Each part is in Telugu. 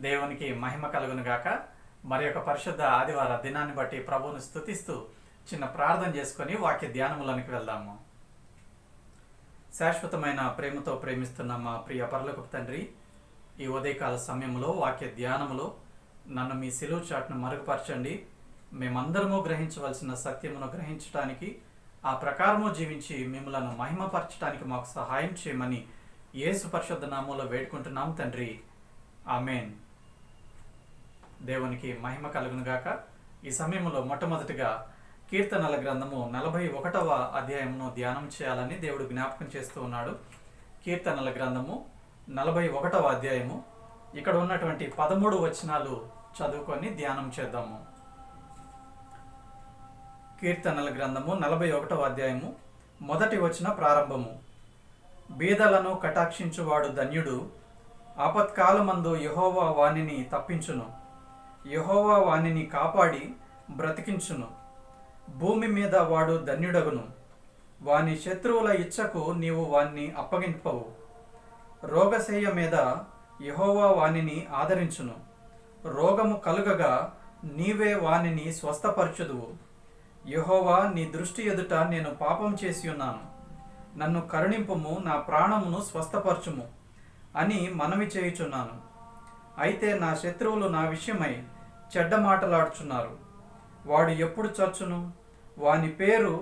దేవునికి మహిమ కలుగును గాక. మరి యొక్క పరిశుద్ధ ఆదివార దినాన్ని బట్టి ప్రభువును స్తుతిస్తూ చిన్న ప్రార్థన చేసుకొని వాక్య ధ్యానములోనికి వెళ్దాము. శాశ్వతమైన ప్రేమతో ప్రేమిస్తున్న మా ప్రియ పరలోకపు తండ్రి, ఈ ఉదయకాల సమయంలో వాక్య ధ్యానములో నన్ను మీ సిలువ చాటును మరుగుపరచండి. మేమందరము గ్రహించవలసిన సత్యమును గ్రహించడానికి, ఆ ప్రకారము జీవించి మిమ్మలను మహిమపరచడానికి మాకు సహాయం చేయమని యేసు పరిశుద్ధ నామములో వేడుకుంటున్నాం తండ్రి, ఆమేన్. దేవునికి మహిమ కలుగును గాక. ఈ సమయంలో మొట్టమొదటిగా కీర్తనల గ్రంథము 41వ అధ్యాయమును ధ్యానం చేయాలని దేవుడు జ్ఞాపకం చేస్తూ ఉన్నాడు. కీర్తనల గ్రంథము 41వ అధ్యాయము, ఇక్కడ ఉన్నటువంటి 13 వచనాలు చదువుకొని ధ్యానం చేద్దాము. కీర్తనల గ్రంథము 41వ అధ్యాయము మొదటి వచన ప్రారంభము. బీదలను కటాక్షించువాడు ధన్యుడు, ఆపత్కాలమందు యెహోవా వానిని తప్పించును. యెహోవా వానిని కాపాడి బ్రతికించును. భూమి మీద వాడు ధన్యుడగును. వాని శత్రువుల ఇచ్చకు నీవు వాణ్ణి అప్పగింపవు. రోగశయ్య మీద యెహోవా వానిని ఆదరించును. రోగము కలుగగా నీవే వానిని స్వస్థపరచుదువు. యెహోవా, నీ దృష్టి ఎదుట నేను పాపం చేసి ఉన్నాను. నన్ను కరుణింపుము, నా ప్రాణమును స్వస్థపరచుము అని మనవి చేయుచున్నాను. అయితే నా శత్రువులు నా విషయమై చెడ్డ మాటలాడుచున్నారు. వాడు ఎప్పుడు చచ్చును, వాని పేరు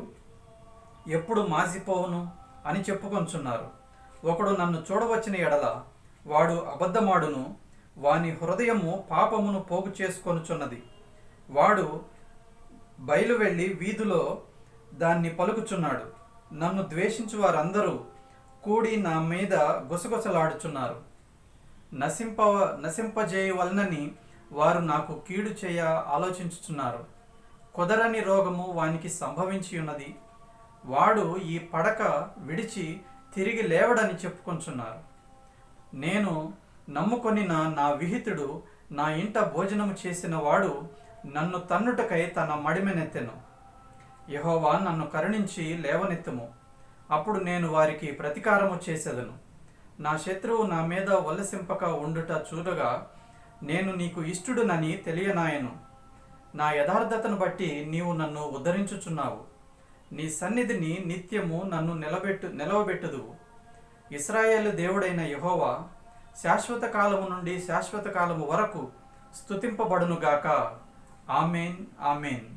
ఎప్పుడు మాసిపోవును అని చెప్పుకొంచున్నారు. ఒకడు నన్ను చూడవచ్చిన ఎడల వాడు అబద్ధమాడును. వాని హృదయము పాపమును పోగు చేసుకొనుచున్నది. వాడు బయలు వెళ్ళి వీధిలో దాన్ని పలుకుచున్నాడు. నన్ను ద్వేషించు వారందరూ కూడి నా మీద గుసగుసలాడుచున్నారు. నశింపజేయవలనని వారు నాకు కీడు చేయ ఆలోచించుచున్నారు. కుదరని రోగము వానికి సంభవించి ఉన్నది. వాడు ఈ పడక విడిచి తిరిగి లేవడని చెప్పుకొంచున్నారు. నేను నమ్ముకొనిన నా విహితుడు నా ఇంట భోజనము చేసిన వాడు నన్ను తన్నుటకై తన మడిమెనెత్తెను. యెహోవా, నన్ను కరుణించి లేవనెత్తుము. అప్పుడు నేను వారికి ప్రతీకారము చేసేదను. నా శత్రువు నా మీద వల్లసింపక ఉండుట చూడగా నేను నీకు ఇష్టుడునని తెలియనాయను. నా యథార్థతను బట్టి నీవు నన్ను ఉద్ధరించుచున్నావు. నీ సన్నిధిని నిత్యము నన్ను నిలవబెట్టుదువు. ఇశ్రాయేలు దేవుడైన యెహోవా శాశ్వత కాలము నుండి శాశ్వత కాలము వరకు స్తుతింపబడునుగాక. ఆమేన్, ఆమేన్.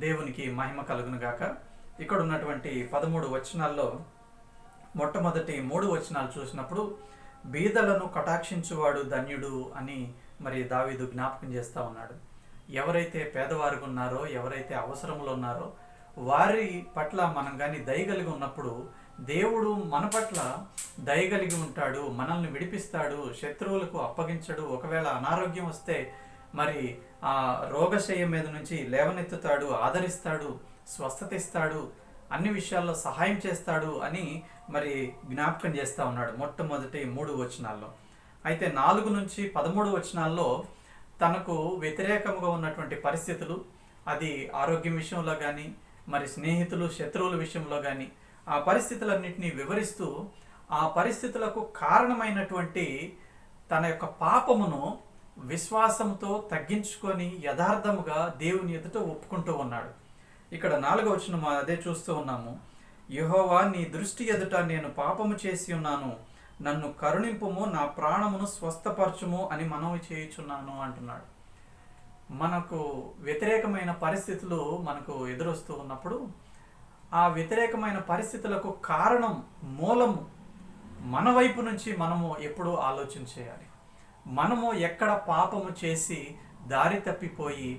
దేవునికి మహిమ కలుగునుగాక. ఇక్కడ ఉన్నటువంటి 13 వచనాల్లో మొట్టమొదటి 3 వచనాలు చూసినప్పుడు బీదలను కటాక్షించువాడు ధన్యుడు అని మరి దావీదు జ్ఞాపకం చేస్తూ ఉన్నాడు. ఎవరైతే పేదవారుగా ఉన్నారో, ఎవరైతే అవసరంలో ఉన్నారో వారి పట్ల మనం కానీ దయగలిగి ఉన్నప్పుడు దేవుడు మన పట్ల దయగలిగి ఉంటాడు, మనల్ని విడిపిస్తాడు, శత్రువులకు అప్పగించడు. ఒకవేళ అనారోగ్యం వస్తే మరి ఆ రోగశయ్య మీద నుంచి లేవనెత్తుతాడు, ఆదరిస్తాడు, స్వస్థత ఇస్తాడు, అన్ని విషయాల్లో సహాయం చేస్తాడు అని మరి జ్ఞాపకం చేస్తూ ఉన్నాడు మొట్టమొదటి 3 వచనాల్లో. అయితే 4 నుంచి 13 వచనాల్లో తనకు వ్యతిరేకంగా ఉన్నటువంటి పరిస్థితులు, అది ఆరోగ్యం విషయంలో కానీ మరి స్నేహితులు శత్రువుల విషయంలో కానీ ఆ పరిస్థితులన్నింటినీ వివరిస్తూ ఆ పరిస్థితులకు కారణమైనటువంటి తన యొక్క పాపమును విశ్వాసంతో తగ్గించుకొని యథార్థముగా దేవుని ఎదుట ఒప్పుకుంటూ ఉన్నాడు. ఇక్కడ 4వ వచనం అదే చూస్తూ ఉన్నాము. యెహోవా, నీ దృష్టి ఎదుట నేను పాపము చేసి ఉన్నాను. నన్ను కరుణింపుము, నా ప్రాణమును స్వస్థపరచుము అని మనవి చేయుచున్నాను అంటున్నాడు. మనకు వ్యతిరేకమైన పరిస్థితులు మనకు ఎదురొస్తూ ఉన్నప్పుడు ఆ వ్యతిరేకమైన పరిస్థితులకు కారణం, మూలము మన వైపు నుంచి మనము ఎప్పుడూ ఆలోచన చేయాలి. మనము ఎక్కడ పాపము చేసి దారి తప్పిపోయి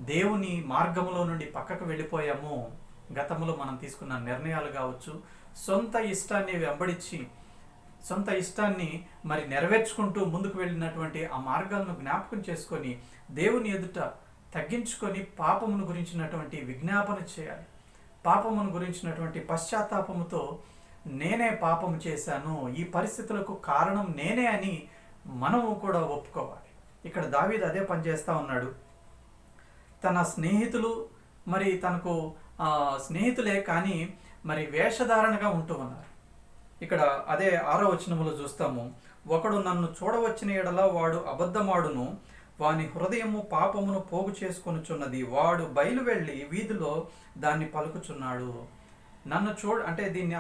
దేవుని మార్గంలో నుండి పక్కకు వెళ్ళిపోయామో, గతంలో మనం తీసుకున్న నిర్ణయాలు కావచ్చు, సొంత ఇష్టాన్ని వెంబడించి సొంత ఇష్టాన్ని మరి నెరవేర్చుకుంటూ ముందుకు వెళ్ళినటువంటి ఆ మార్గాలను జ్ఞాపకం చేసుకొని దేవుని ఎదుట తగ్గించుకొని పాపమును గురించినటువంటి విజ్ఞాపన చేయాలి. పాపమును గురించినటువంటి పశ్చాత్తాపముతో నేనే పాపము చేశాను, ఈ పరిస్థితులకు కారణం నేనే అని మనము కూడా ఒప్పుకోవాలి. ఇక్కడ దావీదు అదే పని చేస్తూ ఉన్నాడు. తన స్నేహితులు మరి తనకు స్నేహితులే కానీ మరి వేషధారణగా ఉంటూ ఉన్నారు. ఇక్కడ అదే 6వ వచనములో చూస్తాము. ఒకడు నన్ను చూడవచ్చిన ఎడల వాడు అబద్ధమాడును, వాని హృదయము పాపమును పోగు చేసుకొనుచున్నది, వాడు బయలు వెళ్ళి వీధిలో దాన్ని పలుకుచున్నాడు. నన్ను అంటే దీన్ని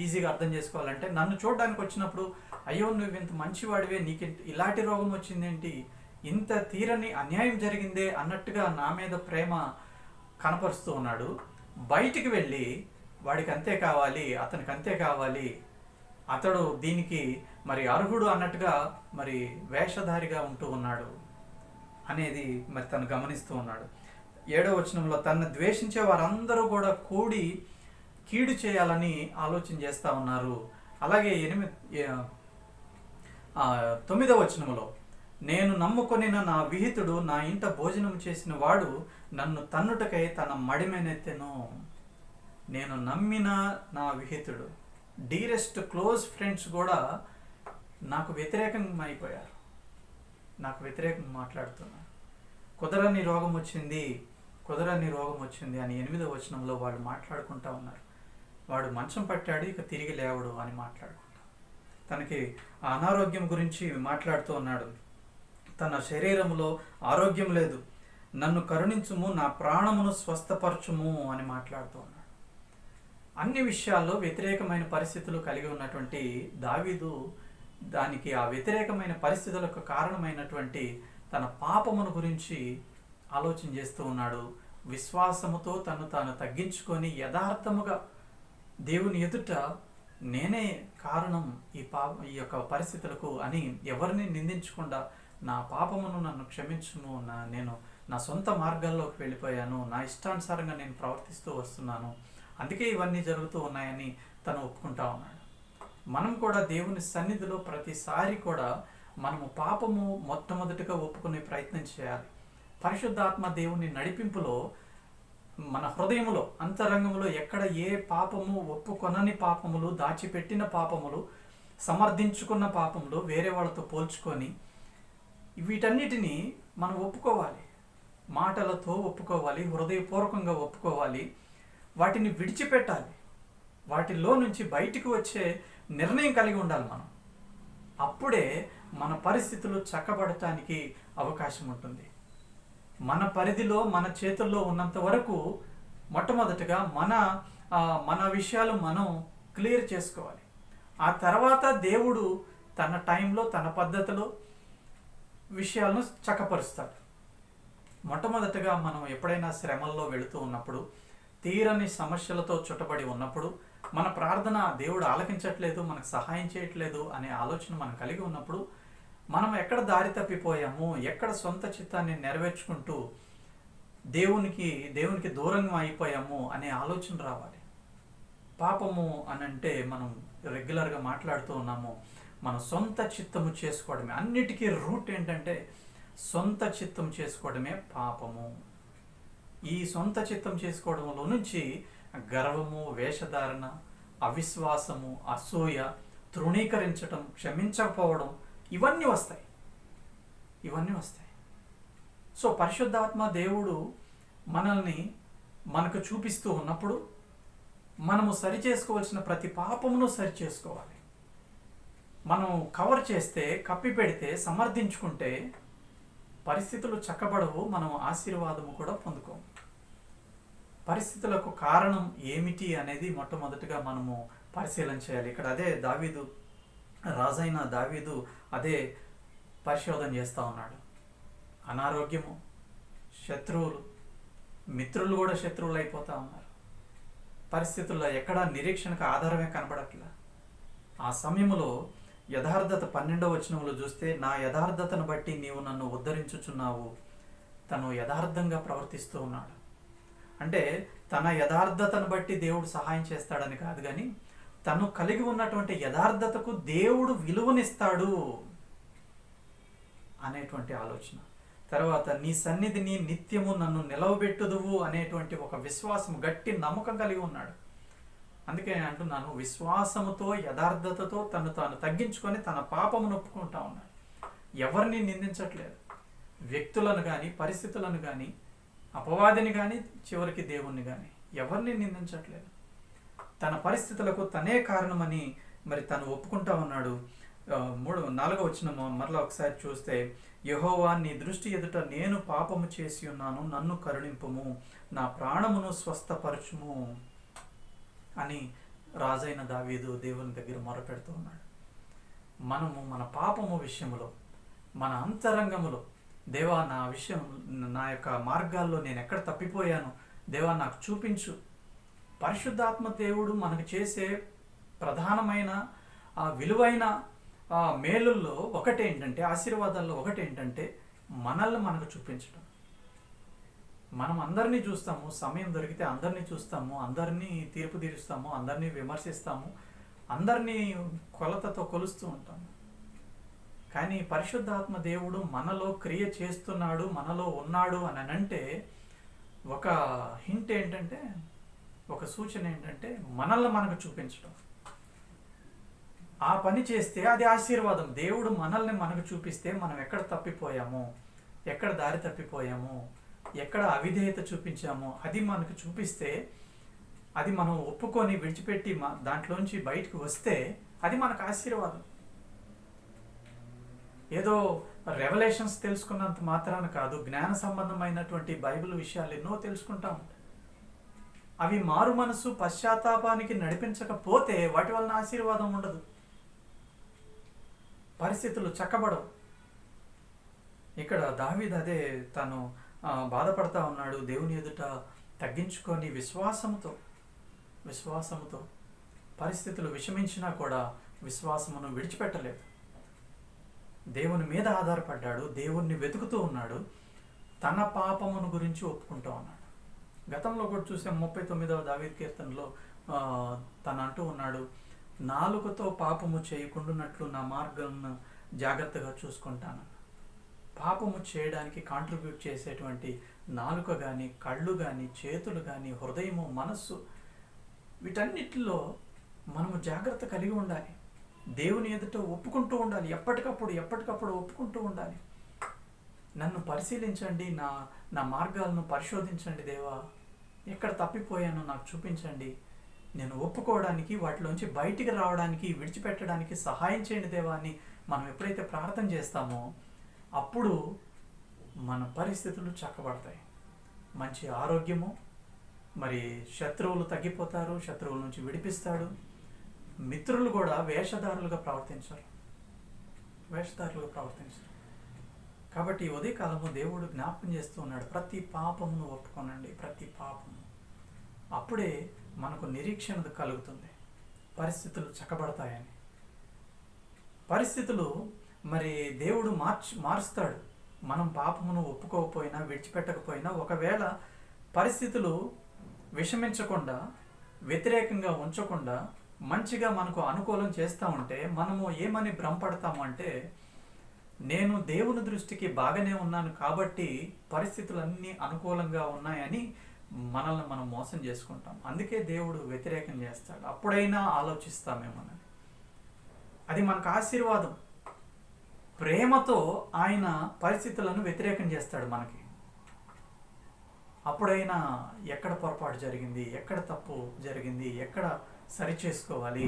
ఈజీగా అర్థం చేసుకోవాలంటే, నన్ను చూడడానికి వచ్చినప్పుడు అయ్యో నువ్వు ఇంత మంచివాడివే, నీకు ఇలాంటి రోగం వచ్చిందేంటి, ఇంత తీరని అన్యాయం జరిగిందే అన్నట్టుగా నా మీద ప్రేమ కనపరుస్తూ ఉన్నాడు. బయటికి వెళ్ళి వాడికి అంతే కావాలి, అతనికి అంతే కావాలి, అతడు దీనికి మరి అర్హుడు అన్నట్టుగా మరి వేషధారిగా ఉంటూ ఉన్నాడు అనేది మరి తను గమనిస్తూ ఉన్నాడు. 7వ వచనంలో తనను ద్వేషించే వారందరూ కూడా కూడి కీడు చేయాలని ఆలోచన చేస్తూ ఉన్నారు. అలాగే 9వ వచనంలో నేను నమ్ముకొనిన నా విహితుడు నా ఇంట భోజనం చేసిన వాడు నన్ను తన్నుటకై తన మడిమెనెత్తెను. నేను నమ్మిన నా విహితుడు, డీరెస్ట్ క్లోజ్ ఫ్రెండ్స్ కూడా నాకు వ్యతిరేకంగా అయిపోయారు, నాకు వ్యతిరేకంగా మాట్లాడుతున్నారు. కుదరని రోగం వచ్చింది అని 8వ వచనంలో వాళ్ళు మాట్లాడుకుంటా ఉన్నారు. వాడు మంచం పట్టాడు, ఇక తిరిగి లేవడు అని మాట్లాడుకుంటా, తనకి అనారోగ్యం గురించి మాట్లాడుతూ ఉన్నాడు. తన శరీరంలో ఆరోగ్యం లేదు, నన్ను కరుణించుము, నా ప్రాణమును స్వస్థపరచుము అని మాట్లాడుతూ ఉన్నాడు. అన్ని విషయాల్లో వ్యతిరేకమైన పరిస్థితులు కలిగి ఉన్నటువంటి దావీదు దానికి ఆ వ్యతిరేకమైన పరిస్థితులకు కారణమైనటువంటి తన పాపమును గురించి ఆలోచన చేస్తూ ఉన్నాడు. విశ్వాసముతో తను తాను తగ్గించుకొని యథార్థముగా దేవుని ఎదుట నేనే కారణం ఈ యొక్క పరిస్థితులకు అని ఎవరిని నిందించకుండా నా పాపమును నన్ను క్షమించును, నేను నా సొంత మార్గాల్లోకి వెళ్ళిపోయాను, నా ఇష్టానుసారంగా నేను ప్రవర్తిస్తూ వస్తున్నాను, అందుకే ఇవన్నీ జరుగుతూ ఉన్నాయని తను ఒప్పుకుంటా ఉన్నాడు. మనం కూడా దేవుని సన్నిధిలో ప్రతిసారి కూడా మనము పాపము మొట్టమొదటిగా ఒప్పుకునే ప్రయత్నం చేయాలి. పరిశుద్ధాత్మ దేవుని నడిపింపులో మన హృదయంలో అంతరంగంలో ఎక్కడ ఏ పాపము, ఒప్పుకొనని పాపములు, దాచిపెట్టిన పాపములు, సమర్థించుకున్న పాపములు వేరే వాళ్ళతో పోల్చుకొని వీటన్నిటినీ మనం ఒప్పుకోవాలి. మాటలతో ఒప్పుకోవాలి, హృదయపూర్వకంగా ఒప్పుకోవాలి, వాటిని విడిచిపెట్టాలి, వాటిలో నుంచి బయటికి వచ్చే నిర్ణయం కలిగి ఉండాలి మనం. అప్పుడే మన పరిస్థితులు చక్కబడటానికి అవకాశం ఉంటుంది. మన పరిధిలో మన చేతుల్లో ఉన్నంత వరకు మొట్టమొదటిగా మన విషయాలు మనం క్లియర్ చేసుకోవాలి. ఆ తర్వాత దేవుడు తన టైంలో తన పద్ధతిలో విషయాలను చక్కపరుస్తాడు. మొట్టమొదటిగా మనం ఎప్పుడైనా శ్రమల్లో వెళుతూ ఉన్నప్పుడు, తీరని సమస్యలతో చుట్టబడి ఉన్నప్పుడు, మన ప్రార్థన దేవుడు ఆలకించట్లేదు, మనకు సహాయం చేయట్లేదు అనే ఆలోచన మనం కలిగి ఉన్నప్పుడు, మనం ఎక్కడ దారి తప్పిపోయాము, ఎక్కడ సొంత చిత్తాన్ని నెరవేర్చుకుంటూ దేవునికి దూరంగా అయిపోయాము అనే ఆలోచన రావాలి. పాపము అని అంటే మనం రెగ్యులర్గా మాట్లాడుతూ ఉన్నాము, మన సొంత చిత్తము చేసుకోవడమే. అన్నిటికీ రూట్ ఏంటంటే సొంత చిత్తం చేసుకోవడమే పాపము. ఈ సొంత చిత్తం చేసుకోవడంలో నుంచి గర్వము, వేషధారణ, అవిశ్వాసము, అసూయ, తృణీకరించటం, క్షమించకపోవడం, ఇవన్నీ వస్తాయి. సో పరిశుద్ధాత్మ దేవుడు మనల్ని మనకు చూపిస్తూ ఉన్నప్పుడు మనము సరిచేసుకోవాల్సిన ప్రతి పాపమును సరిచేసుకోవాలి. మనం కవర్ చేస్తే, కప్పి పెడితే, సమర్థించుకుంటే పరిస్థితులు చక్కబడవు, మనం ఆశీర్వాదము కూడా పొందుకోము. పరిస్థితులకు కారణం ఏమిటి అనేది మొట్టమొదటిగా మనము పరిశీలన చేయాలి. ఇక్కడ అదే రాజైన దావీదు అదే పరిశోధన చేస్తూ ఉన్నాడు. అనారోగ్యము, శత్రువులు, మిత్రులు కూడా శత్రువులు అయిపోతూ ఉన్నారు. పరిస్థితుల్లో ఎక్కడా నిరీక్షణకు ఆధారమే కనబడట్లా. ఆ సమయంలో యథార్థత 12వ వచనంలో చూస్తే, నా యథార్థతను బట్టి నీవు నన్ను ఉద్ధరించుచున్నావు. తను యథార్థంగా ప్రవర్తిస్తూ ఉన్నాడు. అంటే తన యథార్థతను బట్టి దేవుడు సహాయం చేస్తాడని కాదు, కానీ తను కలిగి ఉన్నటువంటి యథార్థతకు దేవుడు విలువనిస్తాడు అనేటువంటి ఆలోచన. తర్వాత నీ సన్నిధిని నిత్యము నన్ను నిలవబెట్టుదువు అనేటువంటి ఒక విశ్వాసం, గట్టి నమ్మకం కలిగి ఉన్నాడు. అందుకే నేను అంటున్నాను, విశ్వాసముతో, యథార్థతతో తను తాను తగ్గించుకొని తన పాపమును ఒప్పుకుంటా ఉన్నాడు. ఎవరిని నిందించట్లేదు, వ్యక్తులను కానీ, పరిస్థితులను కానీ, అపవాదిని కానీ, చివరికి దేవుణ్ణి కానీ ఎవరిని నిందించట్లేదు. తన పరిస్థితులకు తనే కారణమని మరి తను ఒప్పుకుంటా ఉన్నాడు. నాలుగో వచనం మరలా ఒకసారి చూస్తే, యెహోవా నీ దృష్టి ఎదుట నేను పాపము చేసి ఉన్నాను, నన్ను కరుణింపుము, నా ప్రాణమును స్వస్థపరచుము అని రాజైన దావీదు దేవుని దగ్గర మొరపెడుతూ ఉన్నాడు. మనము మన పాపము విషయంలో, మన అంతరంగములో, దేవా నా యొక్క మార్గాల్లో నేను ఎక్కడ తప్పిపోయాను, దేవా నాకు చూపించు. పరిశుద్ధాత్మ దేవుడు మనకు చేసే ప్రధానమైన విలువైన మేలుల్లో ఒకటేంటంటే, ఆశీర్వాదాల్లో ఒకటేంటంటే మనల్ని మనకు చూపించడం. మనం అందరినీ చూస్తాము, సమయం దొరికితే అందరినీ చూస్తాము, అందరినీ తీర్పు తీరుస్తాము, అందరినీ విమర్శిస్తాము, అందరినీ కొలతతో కొలుస్తూ ఉంటాము. కానీ పరిశుద్ధాత్మ దేవుడు మనలో క్రియ చేస్తున్నాడు, మనలో ఉన్నాడు అని అంటే ఒక హింట్ ఏంటంటే, ఒక సూచన ఏంటంటే మనల్ని మనకు చూపించడం. ఆ పని చేస్తే అది ఆశీర్వాదం. దేవుడు మనల్ని మనకు చూపిస్తే మనం ఎక్కడ తప్పిపోయామో, ఎక్కడ దారి తప్పిపోయామో, ఎక్కడ అవిధేయత చూపించామో అది మనకు చూపిస్తే, అది మనం ఒప్పుకొని విడిచిపెట్టి దాంట్లోంచి బయటకు వస్తే అది మనకు ఆశీర్వాదం. ఏదో రెవల్యూషన్స్ తెలుసుకున్నంత మాత్రాన కాదు, జ్ఞాన సంబంధమైనటువంటి బైబిల్ విషయాలు ఎన్నో తెలుసుకుంటా ఉంటాయి. అవి మారు మనసు పశ్చాత్తాపానికి నడిపించకపోతే వాటి వలన ఆశీర్వాదం ఉండదు, పరిస్థితులు చక్కబడవు. ఇక్కడ దావీదు అదే తను బాధపడతా ఉన్నాడు. దేవుని ఎదుట తగ్గించుకొని విశ్వాసముతో పరిస్థితులు విషమించినా కూడా విశ్వాసమును విడిచిపెట్టలేదు. దేవుని మీద ఆధారపడ్డాడు, దేవుణ్ణి వెతుకుతూ ఉన్నాడు, తన పాపమును గురించి ఒప్పుకుంటూ ఉన్నాడు. గతంలో కూడా చూసాం 39వ దావీదు కీర్తనలో తను అంటూ ఉన్నాడు, నాలుకతో పాపము చేయకుండానట్లు నా మార్గాలను జాగ్రత్తగా చూసుకుంటాను. పాపము చేయడానికి కాంట్రిబ్యూట్ చేసేటువంటి నాలుక కానీ, కళ్ళు కానీ, చేతులు కానీ, హృదయము, మనస్సు, వీటన్నిటిలో మనము జాగ్రత్త కలిగి ఉండాలి. దేవుని ఎదుట ఒప్పుకుంటూ ఉండాలి, ఎప్పటికప్పుడు ఒప్పుకుంటూ ఉండాలి. నన్ను పరిశీలించండి, నా మార్గాలను పరిశోధించండి దేవా, ఎక్కడ తప్పిపోయానో నాకు చూపించండి, నేను ఒప్పుకోవడానికి, వాటిలోంచి బయటికి రావడానికి, విడిచిపెట్టడానికి సహాయం చేయండి దేవా అని మనం ఎప్పుడైతే ప్రార్థన చేస్తామో అప్పుడు మన పరిస్థితులు చక్కబడతాయి. మంచి ఆరోగ్యము, మరి శత్రువులు తగ్గిపోతారు, శత్రువుల నుంచి విడిపిస్తాడు. మిత్రులు కూడా వేషధారులుగా ప్రవర్తించరు. కాబట్టి ఉదయకాలము దేవుడు జ్ఞాపకం చేస్తూ ఉన్నాడు, ప్రతి పాపమును ఒప్పుకోనండి, ప్రతి పాపము. అప్పుడే మనకు నిరీక్షణ కలుగుతుంది, పరిస్థితులు చక్కబడతాయని. పరిస్థితులు మరి దేవుడు మారుస్తాడు. మనం పాపమును ఒప్పుకోకపోయినా, విడిచిపెట్టకపోయినా, ఒకవేళ పరిస్థితులు విషమించకుండా, వ్యతిరేకంగా ఉంచకుండా, మంచిగా మనకు అనుకూలం చేస్తూ ఉంటే మనము ఏమని భ్రమపడతాము అంటే, నేను దేవుని దృష్టికి బాగానే ఉన్నాను కాబట్టి పరిస్థితులన్నీ అనుకూలంగా ఉన్నాయని మనల్ని మనం మోసం చేసుకుంటాం. అందుకే దేవుడు వ్యతిరేకం చేస్తాడు. అప్పుడైనా ఆలోచిస్తామేమోనని. అది మనకు ఆశీర్వాదం. ప్రేమతో ఆయన పరిస్థితులను వ్యతిరేకం చేస్తాడు మనకి. అప్పుడైనా ఎక్కడ పొరపాటు జరిగింది, ఎక్కడ తప్పు జరిగింది, ఎక్కడ సరి చేసుకోవాలి,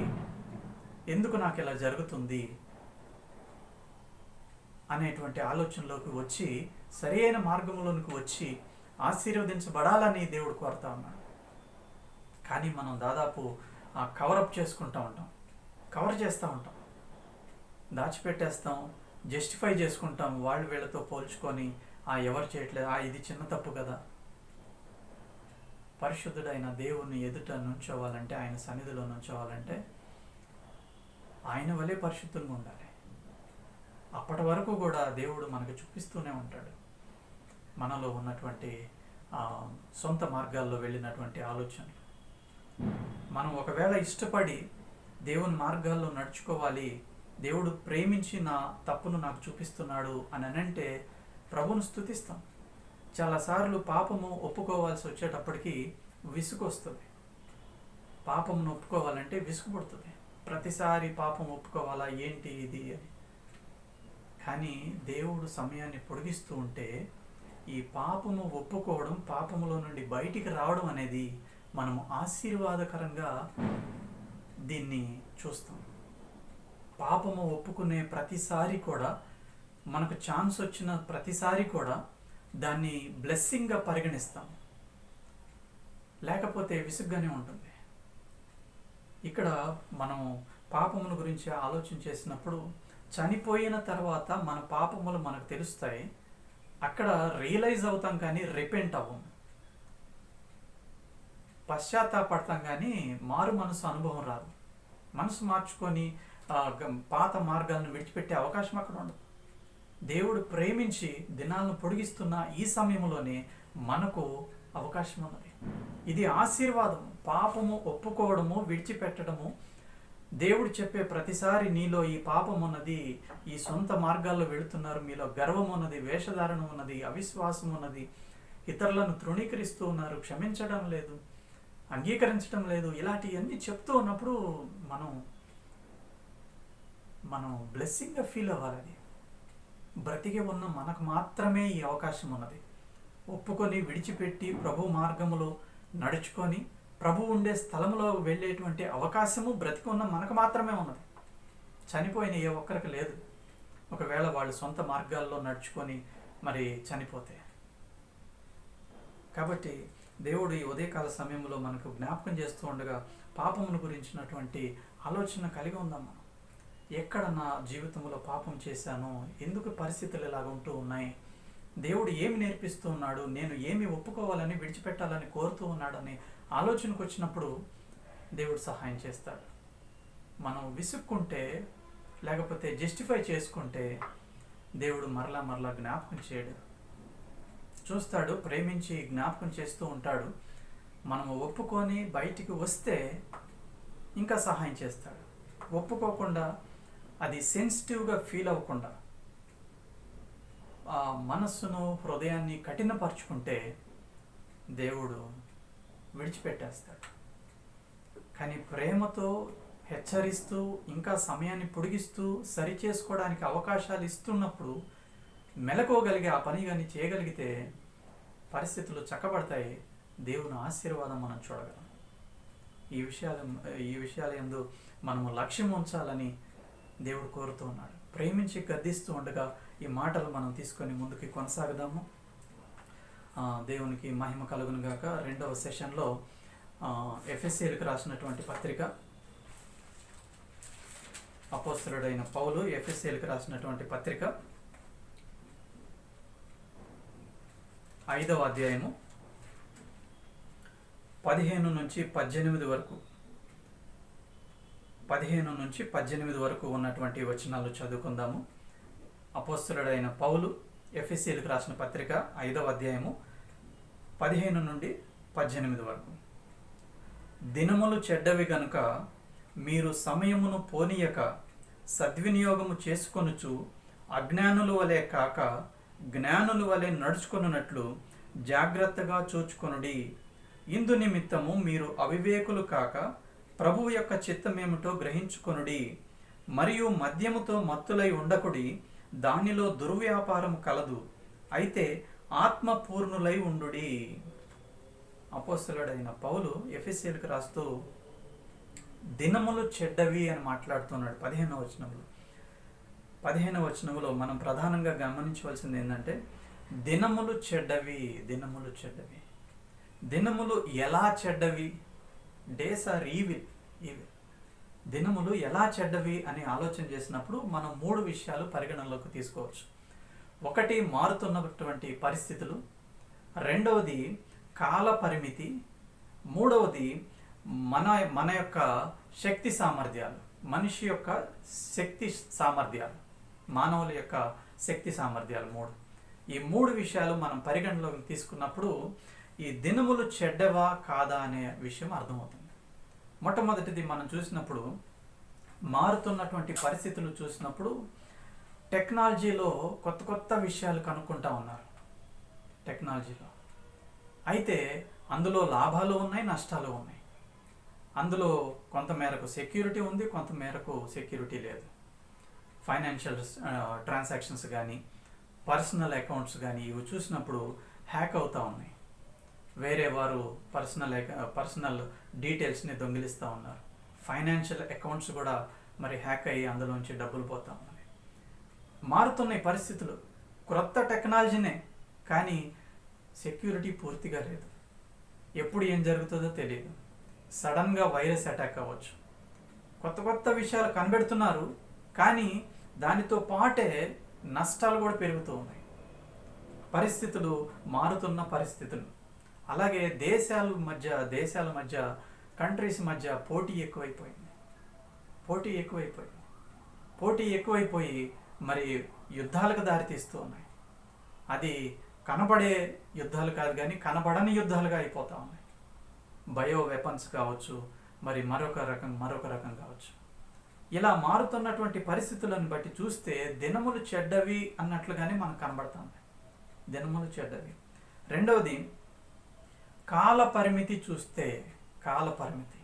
ఎందుకు నాకు ఇలా జరుగుతుంది అనేటువంటి ఆలోచనలోకి వచ్చి, సరి అయిన మార్గంలోనికి వచ్చి ఆశీర్వదించబడాలని దేవుడు కోరుతా ఉన్నాడు. కానీ మనం దాదాపు కవరప్ చేసుకుంటూ ఉంటాం, కవర్ చేస్తూ ఉంటాం, దాచిపెట్టేస్తాం, జస్టిఫై చేసుకుంటాం, వాళ్ళు వీళ్ళతో పోల్చుకొని ఎవరు చేయట్లేదు, ఇది చిన్న తప్పు కదా. పరిశుద్ధుడైన దేవుని ఎదుట నుంచోవాలంటే, ఆయన సన్నిధిలో నుంచోవాలంటే ఆయన వలె పరిశుద్ధంగా ఉండాలి. అప్పటి వరకు కూడా దేవుడు మనకు చూపిస్తూనే ఉంటాడు మనలో ఉన్నటువంటి సొంత మార్గాల్లో వెళ్ళినటువంటి ఆలోచనలు. మనం ఒకవేళ ఇష్టపడి దేవుని మార్గాల్లో నడుచుకోవాలి, దేవుడు ప్రేమించి నా తప్పును నాకు చూపిస్తున్నాడు అని అంటే ప్రభువును స్తుతిస్తాం. చాలాసార్లు పాపము ఒప్పుకోవాల్సి వచ్చేటప్పటికి విసుగు వస్తుంది. పాపమును ఒప్పుకోవాలంటే విసుగు పడుతుంది. ప్రతిసారి పాపం ఒప్పుకోవాలా, ఏంటి ఇది అని. కానీ దేవుడు సమయాన్ని పొడిగిస్తూ ఉంటే ఈ పాపము ఒప్పుకోవడం, పాపములో నుండి బయటికి రావడం అనేది మనము ఆశీర్వాదకరంగా దీన్ని చూస్తాం. పాపము ఒప్పుకునే ప్రతిసారి కూడా, మనకు ఛాన్స్ వచ్చిన ప్రతిసారి కూడా దాన్ని బ్లెస్సింగ్గా పరిగణిస్తాం, లేకపోతే విసుగ్గానే ఉంటుంది. ఇక్కడ మనం పాపముల గురించి ఆలోచన చేసినప్పుడు, చనిపోయిన తర్వాత మన పాపములు మనకు తెలుస్తాయి, అక్కడ రియలైజ్ అవుతాం కానీ రిపెంట్ అవ్వం, పశ్చాత్తాపడతాం కానీ మారు మనసు అనుభవం రాదు. మనసు మార్చుకొని పాత మార్గాలను విడిచిపెట్టే అవకాశం అక్కడ ఉండదు. దేవుడు ప్రేమించి దినాలను పొడిగిస్తున్న ఈ సమయంలోనే మనకు అవకాశం ఉన్నది. ఇది ఆశీర్వాదము. పాపము ఒప్పుకోవడము, విడిచిపెట్టడము, దేవుడు చెప్పే ప్రతిసారి నీలో ఈ పాపం ఉన్నది, ఈ సొంత మార్గాల్లో వెళుతున్నారు, మీలో గర్వం ఉన్నది, వేషధారణ ఉన్నది, అవిశ్వాసం ఉన్నది, ఇతరులను తృణీకరిస్తూ ఉన్నారు, క్షమించడం లేదు, అంగీకరించడం లేదు, ఇలాంటివన్నీ చెప్తూ ఉన్నప్పుడు మనం బ్లెస్సింగ్గా ఫీల్ అవ్వాలి. అది బ్రతికి ఉన్న మనకు మాత్రమే ఈ అవకాశం ఉన్నది. ఒప్పుకొని విడిచిపెట్టి ప్రభు మార్గములో నడుచుకొని ప్రభు ఉండే స్థలంలో వెళ్ళేటువంటి అవకాశము బ్రతికి ఉన్న మనకు మాత్రమే ఉన్నది. చనిపోయిన ఏ ఒక్కరికి లేదు, ఒకవేళ వాళ్ళు సొంత మార్గాల్లో నడుచుకొని మరి చనిపోతే. కాబట్టి దేవుడు ఈ ఉదయకాల సమయంలో మనకు జ్ఞాపకం చేస్తూ ఉండగా పాపమును గురించినటువంటి ఆలోచన కలిగి ఉందాం. మనం ఎక్కడ నా జీవితంలో పాపం చేశానో, ఎందుకు పరిస్థితులు ఇలాగ ఉంటూ ఉన్నాయి, దేవుడు ఏమి నేర్పిస్తూ ఉన్నాడు, నేను ఏమి ఒప్పుకోవాలని విడిచిపెట్టాలని కోరుతూ ఉన్నాడని ఆలోచనకు వచ్చినప్పుడు దేవుడు సహాయం చేస్తాడు. మనం విసుక్కుంటే లేకపోతే జస్టిఫై చేసుకుంటే దేవుడు మరలా జ్ఞాపకం చేయడు. చూస్తాడు, ప్రేమించి జ్ఞాపకం చేస్తూ ఉంటాడు. మనము ఒప్పుకొని బయటికి వస్తే ఇంకా సహాయం చేస్తాడు. ఒప్పుకోకుండా, అది సెన్సిటివ్గా ఫీల్ అవ్వకుండా, ఆ మనస్సును హృదయాన్ని కఠినపరుచుకుంటే దేవుడు విడిచిపెట్టేస్తాడు. కానీ ప్రేమతో హెచ్చరిస్తూ, ఇంకా సమయాన్ని పొడిగిస్తూ, సరి చేసుకోవడానికి అవకాశాలు ఇస్తున్నప్పుడు మెలకోగలిగి ఆ పని కానీ చేయగలిగితే పరిస్థితులు చక్కబడతాయి. దేవుని ఆశీర్వాదం మనం చూడగలం. ఈ విషయాల యందు మనము లక్ష్యం ఉంచాలని దేవుడు కోరుతూ ఉన్నాడు. ప్రేమించి గద్దిస్తూ ఉండగా ఈ మాటలు మనం తీసుకొని ముందుకి కొనసాగుదాము. దేవునికి మహిమ కలుగును గాక. 2వ సెషన్లో ఎఫెసీయులకు రాసినటువంటి పత్రిక, అపోస్తలుడైన పౌలు ఎఫెసీయులకు రాసినటువంటి పత్రిక 5వ అధ్యాయము 15 నుంచి 18 వరకు 15 నుంచి 18 వరకు ఉన్నటువంటి వచనాలు చదువుకుందాము. అపోస్తలుడైన పౌలు ఎఫెసీయులకు రాసిన పత్రిక 5వ అధ్యాయము 15 నుండి 18 వరకు. దినములు చెడ్డవి గనుక మీరు సమయమును పోనీయక సద్వినియోగము చేసుకొనుచు అజ్ఞానుల వలె కాక జ్ఞానుల వలె నడుచుకొనున్నట్లు జాగ్రత్తగా చూచుకొనుడి. ఇందు నిమిత్తము మీరు అవివేకులు కాక ప్రభువు యొక్క చిత్తమేమిటో గ్రహించుకొనుడి. మరియు మద్యముతో మత్తులై ఉండకుడి, దానిలో దుర్వ్యాపారం కలదు, అయితే ఆత్మపూర్ణులై ఉండుడి. అపోస్తలుడైన పౌలు ఎఫెసీయులకు రాస్తూ దినములు చెడ్డవి అని మాట్లాడుతున్నాడు. 15వ వచనంలో మనం ప్రధానంగా గమనించవలసింది ఏంటంటే, దినములు చెడ్డవి. దినములు ఎలా చెడ్డవి? Days are evil. దినములు ఎలా చెడ్డవి అని ఆలోచన చేసినప్పుడు మనం 3 విషయాలు పరిగణనలోకి తీసుకోవచ్చు. ఒకటి, మారుతున్నటువంటి పరిస్థితులు. రెండవది కాల పరిమితి. మూడవది మన యొక్క శక్తి సామర్థ్యాలు, మనిషి యొక్క శక్తి సామర్థ్యాలు, మానవుల యొక్క శక్తి సామర్థ్యాలు 3. ఈ 3 విషయాలు మనం పరిగణలోకి తీసుకున్నప్పుడు ఈ దినములు చెడ్డవా కాదా అనే విషయం అర్థమవుతుంది. మొట్టమొదటిది మనం చూసినప్పుడు, మారుతున్నటువంటి పరిస్థితులు చూసినప్పుడు టెక్నాలజీలో కొత్త విషయాలు కనుక్కుంటా ఉన్నారు. టెక్నాలజీలో అయితే అందులో లాభాలు ఉన్నాయి, నష్టాలు ఉన్నాయి. అందులో కొంతమేరకు సెక్యూరిటీ ఉంది, కొంతమేరకు సెక్యూరిటీ లేదు. ఫైనాన్షియల్ ట్రాన్సాక్షన్స్ కానీ, పర్సనల్ కానీ ఇవి చూసినప్పుడు హ్యాక్ అవుతూ ఉన్నాయి. వేరే వారు పర్సనల్ డీటెయిల్స్ని దొంగిలిస్తూ ఉన్నారు. ఫైనాన్షియల్ అకౌంట్స్ కూడా మరి హ్యాక్ అయ్యి అందులోంచి డబ్బులు పోతా ఉన్నాయి. మారుతున్నాయి పరిస్థితులు, క్రొత్త టెక్నాలజీనే, కానీ సెక్యూరిటీ పూర్తిగా లేదు. ఎప్పుడు ఏం జరుగుతుందో తెలియదు. సడన్గా వైరస్ అటాక్ అవ్వచ్చు. కొత్త కొత్త విషయాలు కనిపెడుతున్నారు, కానీ దానితో పాటే నష్టాలు కూడా పెరుగుతూ ఉన్నాయి. పరిస్థితులు మారుతున్న పరిస్థితులు. అలాగే దేశాల మధ్య కంట్రీస్ మధ్య పోటీ ఎక్కువైపోయి మరి యుద్ధాలకు దారితీస్తూ ఉన్నాయి. అది కనబడే యుద్ధాలు కాదు, కానీ కనబడని యుద్ధాలుగా అయిపోతూ ఉన్నాయి. బయో వెపన్స్ కావచ్చు, మరి మరొక రకం కావచ్చు. ఇలా మారుతున్నటువంటి పరిస్థితులను బట్టి చూస్తే దినములు చెడ్డవి అన్నట్లుగానే మనకు కనబడుతుంది. దినములు చెడ్డవి. రెండవది కాల పరిమితి. చూస్తే కాల పరిమితి,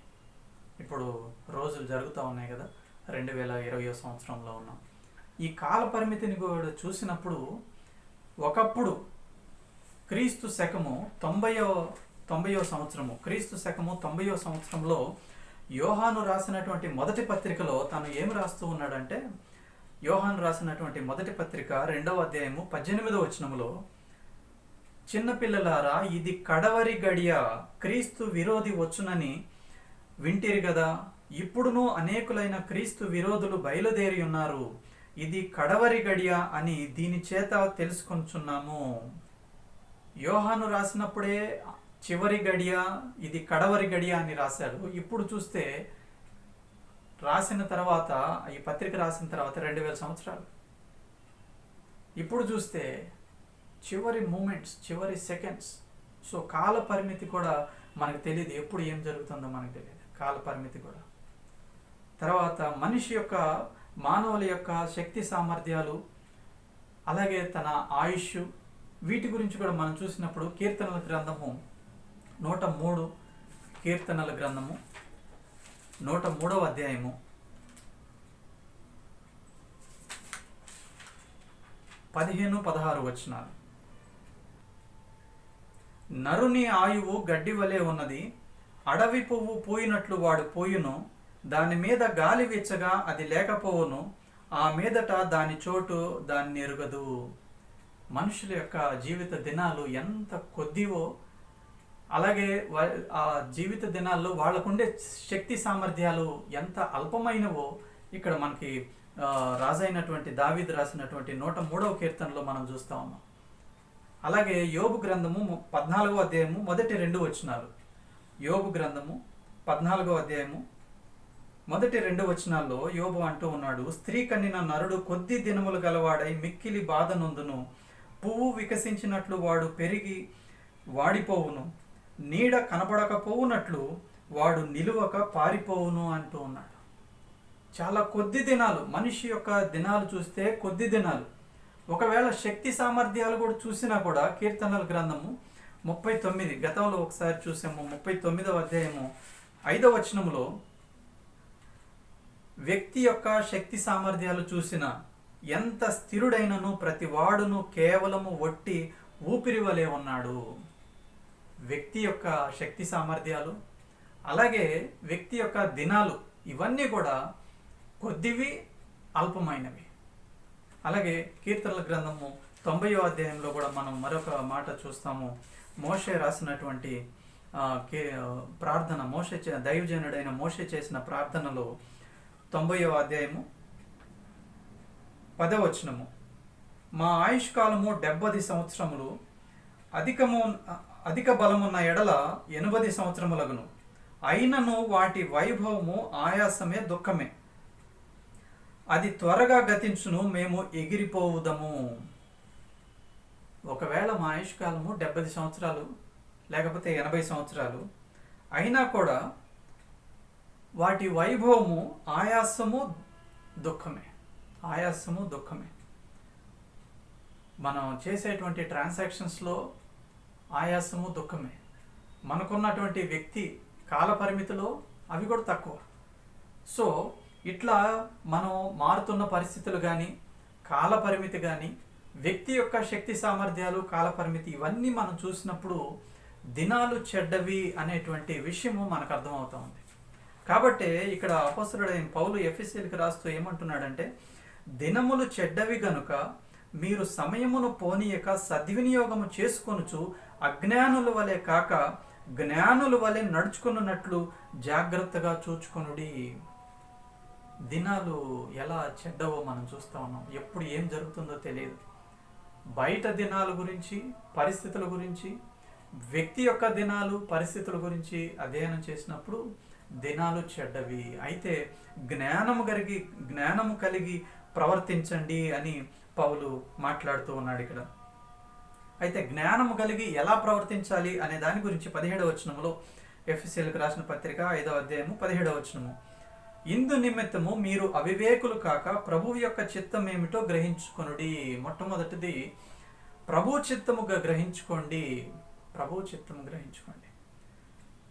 ఇప్పుడు రోజులు జరుగుతూ ఉన్నాయి కదా, 2020 సంవత్సరంలో ఉన్నాం. ఈ కాల పరిమితిని కూడా చూసినప్పుడు ఒకప్పుడు క్రీస్తు శకము 90వ సంవత్సరము, క్రీస్తు శకము 90వ సంవత్సరంలో యోహాను రాసినటువంటి మొదటి పత్రికలో తను ఏమి రాస్తూ ఉన్నాడంటే, యోహాను రాసినటువంటి మొదటి పత్రిక 2వ అధ్యాయము 18వ వచనములో, చిన్నపిల్లలారా, ఇది కడవరి గడియ, క్రీస్తు విరోధి వచ్చునని వింటిరి కదా, ఇప్పుడును అనేకులైన క్రీస్తు విరోధులు బయలుదేరి ఉన్నారు. ఇది కడవరి గడియ అని దీని చేత తెలుసుకొంచున్నాము. యోహాను రాసినప్పుడే చివరి గడియ, ఇది కడవరి గడియ అని రాశాడు. ఇప్పుడు చూస్తే రాసిన తర్వాత, ఈ పత్రిక రాసిన తర్వాత 2000 సంవత్సరాలు. ఇప్పుడు చూస్తే చివరి మూమెంట్స్, చివరి సెకండ్స్. సో కాల పరిమితి కూడా మనకు తెలియదు, ఎప్పుడు ఏం జరుగుతుందో మనకు తెలియదు, కాల పరిమితి కూడా. తర్వాత మనిషి యొక్క, మానవుల యొక్క శక్తి సామర్థ్యాలు, అలాగే తన ఆయుష్, వీటి గురించి కూడా మనం చూసినప్పుడు కీర్తనల గ్రంథము 103, కీర్తనల గ్రంథము 103వ అధ్యాయము 15-16 వచనాలు. నరుని ఆయువు గడ్డి వలె ఉన్నది, అడవి పువ్వు పూయినట్లు వాడు పూయును, దాని మీద గాలి వీచగా అది లేకపోవును, ఆ మీదట దాని చోటు దాన్ని ఎరుగదు. మనుషుల యొక్క జీవిత దినాలు ఎంత కొద్దివో, అలాగే ఆ జీవిత దినాల్లో వాళ్ళకుండే శక్తి సామర్థ్యాలు ఎంత అల్పమైనవో ఇక్కడ మనకి రాజైనటువంటి దావీదు రాసినటువంటి 103వ కీర్తనలో మనం చూస్తూ ఉన్నాం. అలాగే యోబు గ్రంథము 14వ అధ్యాయము మొదటి 2 వచనాలు. యోబు గ్రంథము 14వ అధ్యాయము మొదటి 2 వచనాల్లో యోబు అంటూ ఉన్నాడు, స్త్రీ కన్నిన నరుడు కొద్ది దినములు గలవాడై మిక్కిలి బాధ నొందును, పువ్వు వికసించినట్లు వాడు పెరిగి వాడిపోవును, నీడ కనబడకపోవునట్లు వాడు నిలువక పారిపోవును అంటూ ఉన్నాడు. చాలా కొద్ది దినాలు, మనిషి యొక్క దినాలు చూస్తే కొద్ది దినాలు. ఒకవేళ శక్తి సామర్థ్యాలు కూడా చూసినా కూడా కీర్తనల గ్రంథము 39, గతంలో ఒకసారి చూసాము, 39వ అధ్యాయము 5వ వచనములో, వ్యక్తి యొక్క శక్తి సామర్థ్యాలు చూసిన ఎంత స్థిరుడైనను ప్రతి వాడును కేవలము ఒట్టి ఊపిరి వలె ఉన్నాడు. వ్యక్తి యొక్క శక్తి సామర్థ్యాలు, అలాగే వ్యక్తి యొక్క దినాలు, ఇవన్నీ కూడా కొద్దివి, అల్పమైనవి. అలాగే కీర్తనల గ్రంథము 90వ అధ్యాయంలో కూడా మనం మరొక మాట చూస్తాము. మోషే రాసినటువంటి ప్రార్థన, దైవజనుడైన మోషే చేసిన ప్రార్థనలో 90వ అధ్యాయము 10వ వచనము, మా ఆయుష్కాలము 70 సంవత్సరములు, అధిక బలమున్న ఎడల 80 సంవత్సరములగును, అయినను వాటి వైభవము ఆయాసమే, దుఃఖమే, అది త్వరగా గతించును, మేము ఎగిరిపోవుదము. ఒకవేళ మా ఆయుష్కాలము 70 సంవత్సరాలు లేకపోతే 80 సంవత్సరాలు అయినా కూడా వాటి వైభవము ఆయాసము, దుఃఖమే, ఆయాసము, దుఃఖమే. మనం చేసేటువంటి ట్రాన్సాక్షన్స్లో ఆయాసము, దుఃఖమే. మనకున్నటువంటి వ్యక్తి కాల పరిమితిలో అవి కూడా తక్కువ. సో ఇట్లా మనం మారుతున్న పరిస్థితులు కానీ, కాల పరిమితి కానీ, వ్యక్తి యొక్క శక్తి సామర్థ్యాలు, కాల పరిమితి, ఇవన్నీ మనం చూసినప్పుడు దినాలు చెడ్డవి అనేటువంటి విషయము మనకు అర్థమవుతా ఉంది. కాబట్టి ఇక్కడ అపొస్తలుడైన పౌలు ఎఫెసీయులకు రాస్తూ ఏమంటున్నాడంటే, దినములు చెడ్డవి గనుక మీరు సమయమును పోనీయక సద్వినియోగము చేసుకొనుచు అజ్ఞానుల వలె కాక జ్ఞానుల వలె నడుచుకున్నట్లు జాగ్రత్తగా చూచుకొనుడి. దినాలు ఎలా చెడ్డవో మనం చూస్తూ ఉన్నాం. ఎప్పుడు ఏం జరుగుతుందో తెలియదు. బయట దినాల గురించి, పరిస్థితుల గురించి, వ్యక్తి యొక్క దినాలు, పరిస్థితుల గురించి అధ్యయనం చేసినప్పుడు దినాలు చెడ్డవి. అయితే జ్ఞానము కలిగి ప్రవర్తించండి అని పౌలు మాట్లాడుతూ ఉన్నాడు ఇక్కడ. అయితే జ్ఞానము కలిగి ఎలా ప్రవర్తించాలి అనే దాని గురించి 17వ వచనములో, ఎఫెసీయులకు రాసిన పత్రిక 5వ అధ్యాయము 17వ వచనము, ఇందు నిమిత్తము మీరు అవివేకులు కాక ప్రభువు యొక్క చిత్తం ఏమిటో గ్రహించుకొనుడి. మొట్టమొదటిది ప్రభు చిత్తముగా గ్రహించుకోండి. ప్రభు చిత్తము గ్రహించుకోండి.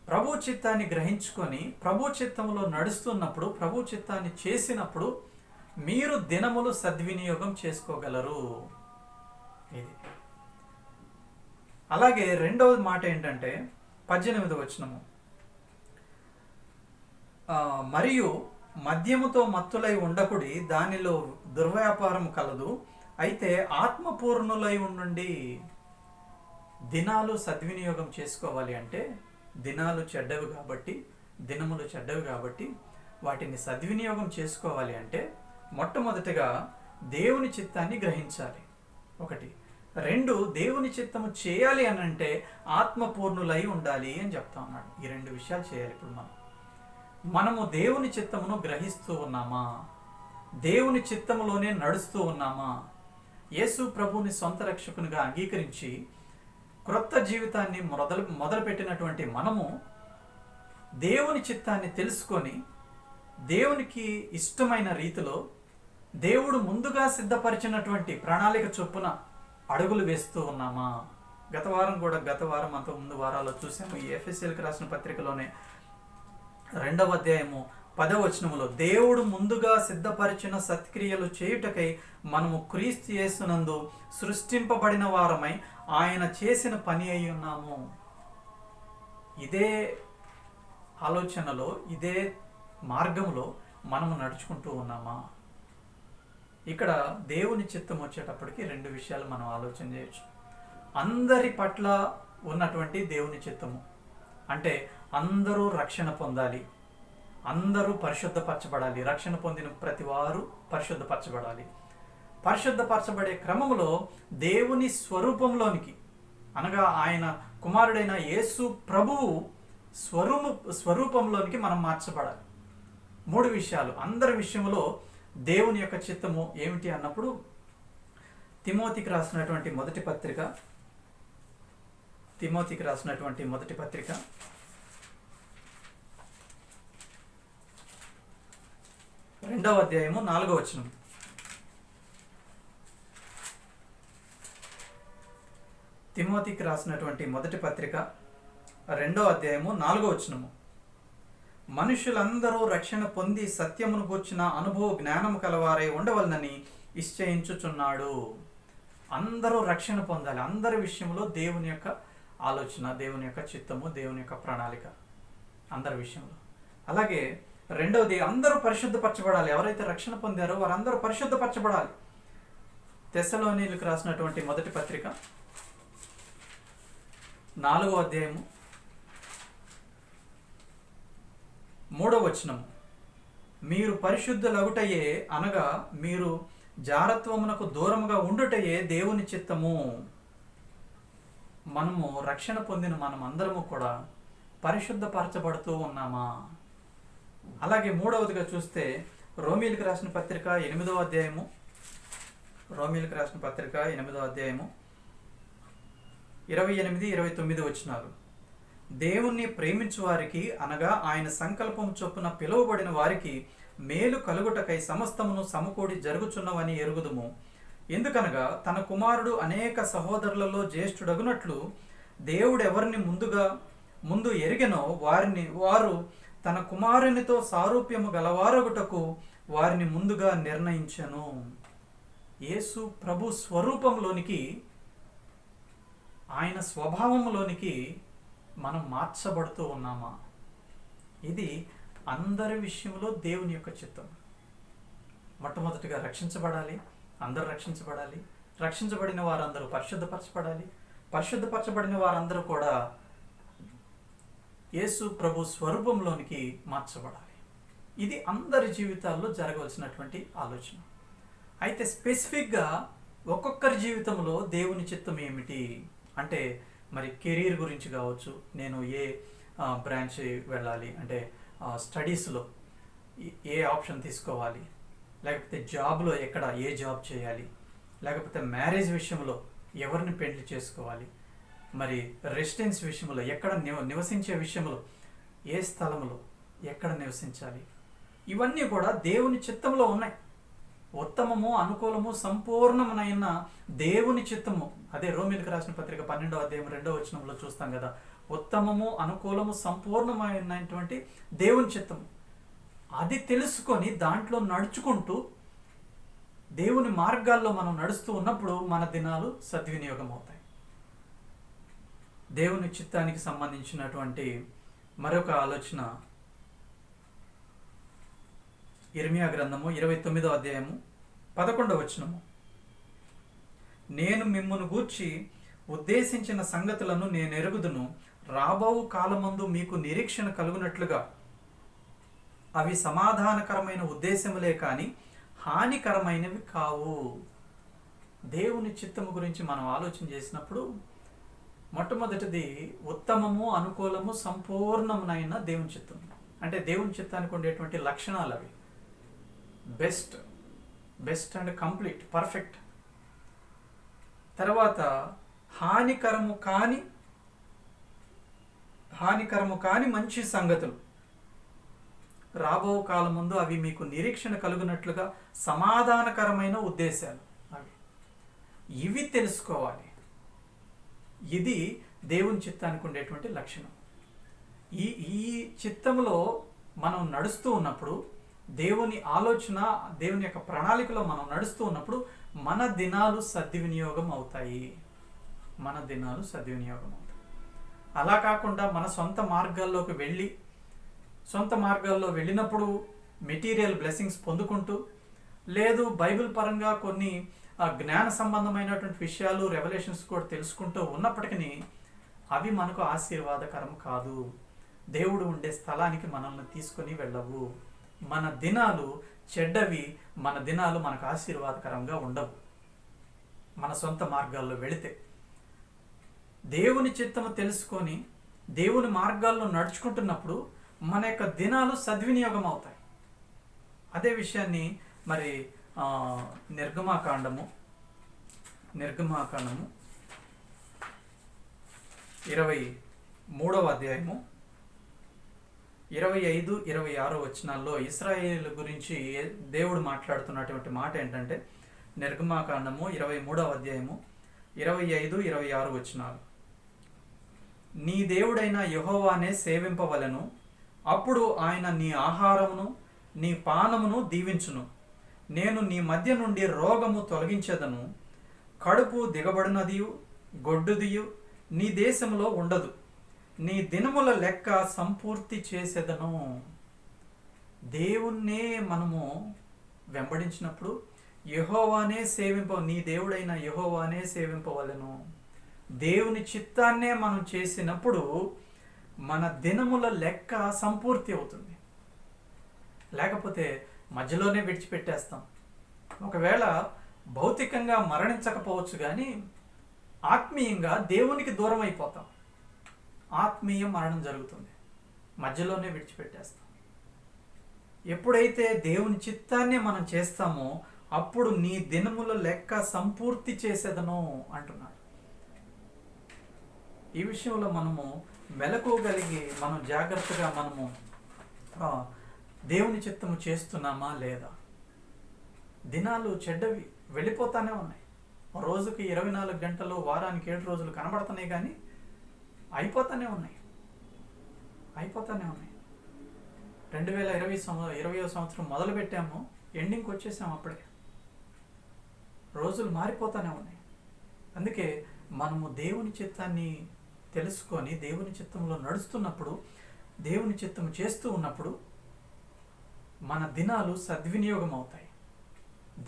ప్రభు చిత్తాన్ని గ్రహించుకొని ప్రభు చిత్తములో నడుస్తున్నప్పుడు, ప్రభు చిత్తాన్ని చేసినప్పుడు మీరు దినములు సద్వినియోగం చేసుకోగలరు. ఇది. అలాగే రెండవ మాట ఏంటంటే 18వ వచనము, మరియు మద్యముతో మత్తులై ఉండకుడి, దానిలో దుర్వ్యాపారం కలదు, అయితే ఆత్మపూర్ణులై ఉండండి. దినాలు సద్వినియోగం చేసుకోవాలి అంటే దినాలు చెడ్డవి కాబట్టి, దినములు చెడ్డవి కాబట్టి వాటిని సద్వినియోగం చేసుకోవాలి అంటే మొట్టమొదటిగా దేవుని చిత్తాన్ని గ్రహించాలి. ఒకటి. రెండు, దేవుని చిత్తము చేయాలి అని అంటే ఆత్మపూర్ణులై ఉండాలి అని చెప్తా ఉన్నాడు. ఈ రెండు విషయాలు చేయాలి. ఇప్పుడు మనము దేవుని చిత్తమును గ్రహిస్తూ ఉన్నామా? దేవుని చిత్తములోనే నడుస్తూ ఉన్నామా? యేసు ప్రభుని సొంత రక్షకునిగా అంగీకరించి క్రొత్త జీవితాన్ని మొదలుపెట్టినటువంటి మనము దేవుని చిత్తాన్ని తెలుసుకొని దేవునికి ఇష్టమైన రీతిలో దేవుడు ముందుగా సిద్ధపరిచినటువంటి ప్రణాళిక చొప్పున అడుగులు వేస్తూ ఉన్నామా? గత వారం అంత ముందు వారాల్లో చూసాము. ఈ ఎఫెసీయులకు రాసిన పత్రికలోనే 2వ అధ్యాయము 10వ వచనములో, దేవుడు ముందుగా సిద్ధపరిచిన సత్క్రియలు చేయుటకై మనము క్రీస్తు యేసునందు సృష్టింపబడిన వారమై ఆయన చేసిన పని అయి ఉన్నాము. ఇదే ఆలోచనలో, ఇదే మార్గంలో మనము నడుచుకుంటూ ఉన్నామా? ఇక్కడ దేవుని చిత్తం వచ్చేటప్పటికి రెండు విషయాలు మనం ఆలోచన చేయొచ్చు. అందరి పట్ల ఉన్నటువంటి దేవుని చిత్తము అంటే అందరూ రక్షణ పొందాలి, అందరూ పరిశుద్ధపరచబడాలి, రక్షణ పొందిన ప్రతి వారు పరిశుద్ధపరచబడాలి. పరిశుద్ధపరచబడే క్రమంలో దేవుని స్వరూపంలోనికి, అనగా ఆయన కుమారుడైన యేసు ప్రభువు స్వరూపంలోనికి మనం మార్చబడాలి. మూడు విషయాలు అందరి విషయంలో దేవుని యొక్క చిత్తము ఏమిటి అన్నప్పుడు, తిమోతికి రాసినటువంటి మొదటి పత్రిక 2వ అధ్యాయము 4వ వచనం. తిమోతికి రాసినటువంటి మొదటి పత్రిక 2వ అధ్యాయము 4వ వచనము, మనుషులందరూ రక్షణ పొంది సత్యమును గూర్చిన అనుభవ జ్ఞానము కలవారై ఉండవలనని నిశ్చయించుచున్నాడు. అందరూ రక్షణ పొందాలి. అందరి విషయంలో దేవుని యొక్క ఆలోచన, దేవుని యొక్క చిత్తము, దేవుని యొక్క ప్రణాళిక అందరి విషయంలో. అలాగే రెండవది, అందరూ పరిశుద్ధపరచబడాలి. ఎవరైతే రక్షణ పొందారో వారందరూ పరిశుద్ధపరచబడాలి. తెస్సలోనీయులకు రాసినటువంటి మొదటి పత్రిక 4వ అధ్యాయము 3వ వచనం, మీరు పరిశుద్ధులగుటయే అనగా మీరు జారత్వమునకు దూరముగా ఉండుటయే దేవుని చిత్తము. మనము రక్షణ పొందిన మనం అందరము కూడా పరిశుద్ధపరచబడుతూ ఉన్నామా? అలాగే మూడవదిగా చూస్తే రోమీయులకు రాసిన పత్రిక 8వ అధ్యాయము 28, 29 వచనాలు, దేవుణ్ణి ప్రేమించు వారికి అనగా ఆయన సంకల్పం చొప్పున పిలువబడిన వారికి మేలు కలుగుటకై సమస్తమును సమకూడి జరుగుచున్నవని ఎరుగుదుము. ఎందుకనగా తన కుమారుడు అనేక సహోదరులలో జ్యేష్ఠుడగునట్లు దేవుడు ఎవరిని ముందు ఎరిగెనో వారు తన కుమారునితో సారూప్యము గలవారగుటకు వారిని ముందుగా నిర్ణయించెను. యేసు ప్రభు స్వరూపంలోనికి, ఆయన స్వభావంలోనికి మనం మార్చబడుతూ ఉన్నామా? ఇది అందరి విషయంలో దేవుని యొక్క చిత్తం. మొట్టమొదటిగా రక్షించబడాలి, అందరూ రక్షించబడాలి. రక్షించబడిన వారందరూ పరిశుద్ధపరచబడాలి. పరిశుద్ధపరచబడిన వారందరూ కూడా యేసు ప్రభు స్వరూపంలోనికి మార్చబడాలి. ఇది అందరి జీవితాల్లో జరగవలసినటువంటి ఆలోచన. అయితే స్పెసిఫిక్గా ఒక్కొక్కరి జీవితంలో దేవుని చిత్తం ఏమిటి అంటే, మరి కెరీర్ గురించి కావచ్చు, నేను ఏ బ్రాంచ్ వెళ్ళాలి అంటే స్టడీస్లో ఏ ఆప్షన్ తీసుకోవాలి, లేకపోతే జాబ్లో ఎక్కడ ఏ జాబ్ చేయాలి, లేకపోతే మ్యారేజ్ విషయంలో ఎవరిని పెళ్లి చేసుకోవాలి, మరి రెసిడెన్స్ విషయంలో ఎక్కడ నివసించే విషయంలో ఏ స్థలంలో ఎక్కడ నివసించాలి, ఇవన్నీ కూడా దేవుని చిత్తంలో ఉన్నాయి. ఉత్తమము, అనుకూలము, సంపూర్ణమైన దేవుని చిత్తము. అదే రోమీయులకు రాసిన పత్రిక 12వ అధ్యాయం 2వ వచనంలో చూస్తాం కదా, ఉత్తమము, అనుకూలము, సంపూర్ణమైనటువంటి దేవుని చిత్తము. అది తెలుసుకొని దాంట్లో నడుచుకుంటూ దేవుని మార్గాల్లో మనం నడుస్తూ ఉన్నప్పుడు మన దినాలు సద్వినియోగం అవుతాయి. దేవుని చిత్తానికి సంబంధించినటువంటి మరొక ఆలోచన యిర్మీయా గ్రంథము 29వ అధ్యాయము 11వ వచనము. నేను మిమ్మును గూర్చి ఉద్దేశించిన సంగతులను నేను ఎరుగుదును, రాబో కాలమందు మీకు నిరీక్షణ కలుగునట్లుగా అవి సమాధానకరమైన ఉద్దేశములే కానీ హానికరమైనవి కావు. దేవుని చిత్తము గురించి మనం ఆలోచన చేసినప్పుడు మొట్టమొదటిది ఉత్తమము, అనుకూలము, సంపూర్ణమైన దేవుని చిత్తం. అంటే దేవుని చిత్తానికి ఉండేటువంటి లక్షణాలు అవి బెస్ట్ అండ్ కంప్లీట్, పర్ఫెక్ట్. తర్వాత హానికరము కాని మంచి సంగతులు, రాబో కాలం ముందు అవి మీకు నిరీక్షణ కలుగునట్లుగా సమాధానకరమైన ఉద్దేశాలు అవి. ఇవి తెలుసుకోవాలి. ఇది దేవుని చిత్తానికి ఉండేటువంటి లక్షణం. ఈ చిత్తంలో మనం నడుస్తూ ఉన్నప్పుడు, దేవుని ఆలోచన, దేవుని యొక్క ప్రణాళికలో మనం నడుస్తూ ఉన్నప్పుడు మన దినాలు సద్వినియోగం అవుతాయి. అలా కాకుండా మన సొంత మార్గాల్లో వెళ్ళినప్పుడు మెటీరియల్ బ్లెస్సింగ్స్ పొందుకుంటూ, లేదు బైబిల్ పరంగా కొన్ని జ్ఞాన సంబంధమైనటువంటి విషయాలు, రెవల్యూషన్స్ కూడా తెలుసుకుంటూ ఉన్నప్పటికీ అవి మనకు ఆశీర్వాదకరం కాదు. దేవుడు ఉండే స్థలానికి మనల్ని తీసుకొని వెళ్ళవు. మన దినాలు చెడ్డవి, మన దినాలు మనకు ఆశీర్వాదకరంగా ఉండవు. మన సొంత మార్గాల్లో వెళితే దేవుని చిత్తము తెలుసుకొని దేవుని మార్గాల్లో నడుచుకుంటున్నప్పుడు మన యొక్క దినాలు సద్వినియోగం అవుతాయి. అదే విషయాన్ని మరి నిర్గమాకాండము 23వ అధ్యాయము 25-26 వచనాల్లో ఇశ్రాయేలు గురించి దేవుడు మాట్లాడుతున్నటువంటి మాట ఏంటంటే, నిర్గమాకాండము 23వ అధ్యాయము 25-26 వచనాలు. నీ దేవుడైన యెహోవానే సేవింపవలెను, అప్పుడు ఆయన నీ ఆహారమును నీ పానమును దీవించును. నేను నీ మధ్య నుండి రోగము తొలగించెదను, కడుపు దిగబడినదియు గొడ్డుదియు నీ దేశంలో ఉండదు. నీ దినముల లెక్క సంపూర్తి చేసేదను. దేవుణ్ణే మనము వెంబడించినప్పుడు యెహోవానే నీ దేవుడైన యెహోవానే సేవింపవలెను. దేవుని చిత్తాన్నే మనం చేసినప్పుడు మన దినముల లెక్క సంపూర్తి అవుతుంది. లేకపోతే మధ్యలోనే విడిచిపెట్టేస్తాం. ఒకవేళ భౌతికంగా మరణించకపోవచ్చు కానీ ఆత్మీయంగా దేవునికి దూరం అయిపోతాం. ఆత్మీయ మరణం జరుగుతుంది, మధ్యలోనే విడిచిపెట్టేస్తాం. ఎప్పుడైతే దేవుని చిత్తాన్ని మనం చేస్తామో అప్పుడు నీ దినముల లెక్క సంపూర్తి చేసేదను అంటున్నాడు. ఈ విషయంలో మనము మెలకువగలిగి మనం జాగ్రత్తగా మనము దేవుని చిత్తము చేస్తున్నామా లేదా? దినాలు చెడ్డవి, వెళ్ళిపోతానే ఉన్నాయి. రోజుకి 24 గంటలు, వారానికి 7 రోజులు కనబడుతున్నాయి కానీ అయిపోతానే ఉన్నాయి. 2020వ సంవత్సరం మొదలు పెట్టాము, ఎండింగ్కి వచ్చేసాము. అప్పుడే రోజులు మారిపోతానే ఉన్నాయి. అందుకే మనము దేవుని చిత్తాన్ని తెలుసుకొని దేవుని చిత్తంలో నడుస్తున్నప్పుడు, దేవుని చిత్తము చేస్తూ ఉన్నప్పుడు మన దినాలు సద్వినియోగం అవుతాయి.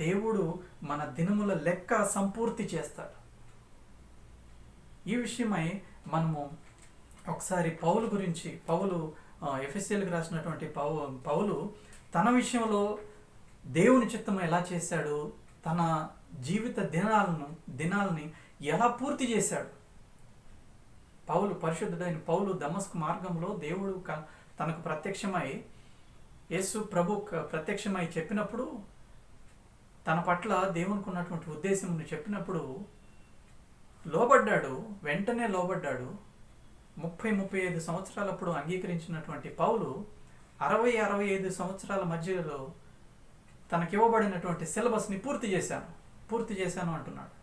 దేవుడు మన దినముల లెక్క సంపూర్తి చేస్తాడు. ఈ విషయమై మనము ఒకసారి పౌలు గురించి, ఎఫెసీయులకు రాసినటువంటి పౌలు తన విషయంలో దేవుని చిత్తం ఎలా చేశాడు, తన జీవిత దినాలని ఎలా పూర్తి చేశాడు. పరిశుద్ధుడైన పౌలు దమస్కు మార్గంలో దేవుడు తనకు ప్రత్యక్షమై, యేసు ప్రభు ప్రత్యక్షమై చెప్పినప్పుడు, తన పట్ల దేవునికి ఉన్నటువంటి ఉద్దేశం చెప్పినప్పుడు లోబడ్డాడు. వెంటనే లోబడ్డాడు. 30-35 సంవత్సరాలప్పుడు అంగీకరించినటువంటి పౌలు 60-65 సంవత్సరాల మధ్యలో తనకివ్వబడినటువంటి సిలబస్ని పూర్తి చేశాను అంటున్నాడు.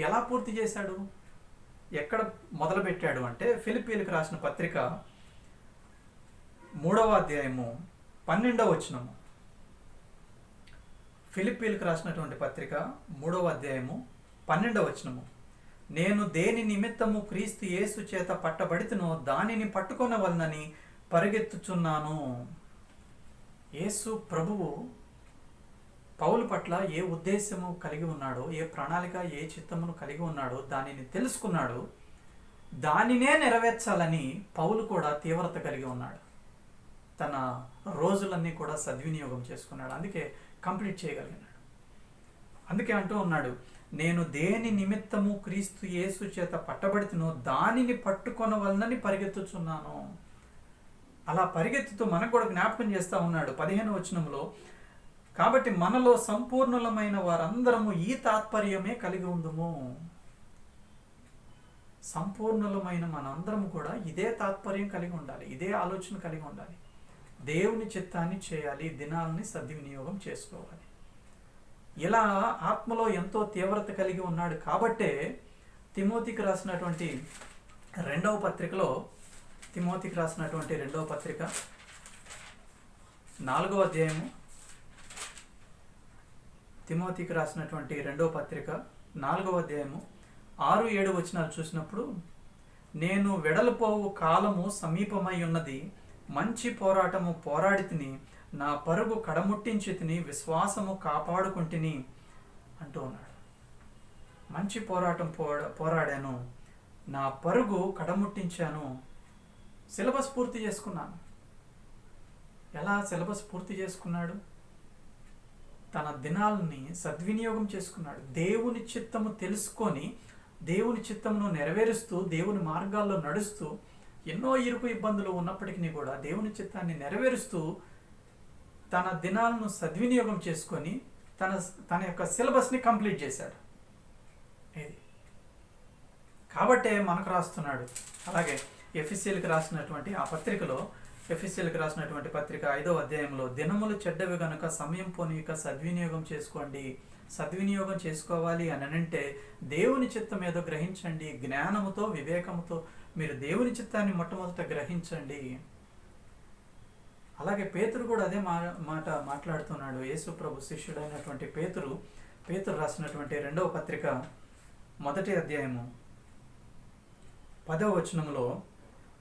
ఎలా పూర్తి చేశాడు? ఎక్కడ మొదలుపెట్టాడు అంటే, ఫిలిప్పీలకు రాసిన పత్రిక 3వ అధ్యాయము 12వ వచనము. ఫిలిప్పీలకు రాసినటువంటి పత్రిక 3వ అధ్యాయము 12వ వచనము. నేను దేని నిమిత్తము క్రీస్తు యేసు చేత పట్టబడితినో దానిని పట్టుకొనవలనని పరిగెత్తుచున్నాను. యేసు ప్రభువు పౌలు పట్ల ఏ ఉద్దేశము కలిగి ఉన్నాడో, ఏ ప్రణాళిక, ఏ చిత్తమును కలిగి ఉన్నాడో దానిని తెలుసుకున్నాడు. దానినే నెరవేర్చాలని పౌలు కూడా తీవ్రత కలిగి ఉన్నాడు. తన రోజులన్నీ కూడా సద్వినియోగం చేసుకున్నాడు. అందుకే కంప్లీట్ చేయగలిగినాడు. అందుకే అంటూ ఉన్నాడు, నేను దేని నిమిత్తము క్రీస్తు యేసు చేత పట్టబడితినో దానిని పట్టుకొనవలనని పరిగెత్తుచున్నాను. అలా పరిగెత్తుతూ మనకు కూడా జ్ఞాపకం చేస్తూ ఉన్నాడు 15వ వచనంలో. కాబట్టి మనలో సంపూర్ణులమైన వారందరము ఈ తాత్పర్యమే కలిగి ఉందుము. సంపూర్ణులమైన మనందరము కూడా ఇదే తాత్పర్యం కలిగి ఉండాలి, ఇదే ఆలోచన కలిగి ఉండాలి. దేవుని చిత్తాన్ని చేయాలి, దినాలని సద్వినియోగం చేసుకోవాలి. ఇలా ఆత్మలో ఎంతో తీవ్రత కలిగి ఉన్నాడు. కాబట్టే తిమోతికి రాసినటువంటి 2వ పత్రికలో, తిమోతికి రాసినటువంటి 2వ పత్రిక 4వ అధ్యాయము, తిమోతికి రాసినటువంటి 2వ పత్రిక 4వ అధ్యాయము 6-7 వచనాలు చూసినప్పుడు, నేను వెడలిపోవు కాలము సమీపమై ఉన్నది, మంచి పోరాటము పోరాడి తిని, నా పరుగు కడముట్టించి తిని, విశ్వాసము కాపాడుకుంటుని అంటూ ఉన్నాడు. మంచి పోరాటం పోరాడాను, నా పరుగు కడముట్టించాను, సిలబస్ పూర్తి చేసుకున్నాను. ఎలా సిలబస్ పూర్తి చేసుకున్నాడు? తన దినాలని సద్వినియోగం చేసుకున్నాడు. దేవుని చిత్తము తెలుసుకొని, దేవుని చిత్తమును నెరవేరుస్తూ, దేవుని మార్గాల్లో నడుస్తూ, ఎన్నో ఇరుకు ఇబ్బందులు ఉన్నప్పటికీ కూడా దేవుని చిత్తాన్ని నెరవేరుస్తూ తన దినాలను సద్వినియోగం చేసుకొని తన యొక్క సిలబస్ని కంప్లీట్ చేశాడు. ఇది కాబట్టే మనకు రాస్తున్నాడు. అలాగే ఎఫెసీయులకు రాసినటువంటి ఆ పత్రికలో, ఎఫెసీయులకు రాసినటువంటి పత్రిక 5వ అధ్యాయంలో, దినములు చెడ్డవి గనుక సమయం పోనీక సద్వినియోగం చేసుకోండి. సద్వినియోగం చేసుకోవాలి అని అంటే దేవుని చిత్తం ఏదో గ్రహించండి. జ్ఞానముతో, వివేకముతో మీరు దేవుని చిత్తాన్ని మొట్టమొదట గ్రహించండి. అలాగే పేతురు కూడా అదే మాట మాట్లాడుతున్నాడు. యేసు ప్రభు శిష్యుడైనటువంటి పేతురు రాసినటువంటి 2వ పత్రిక 1వ అధ్యాయము 10వ వచనంలో,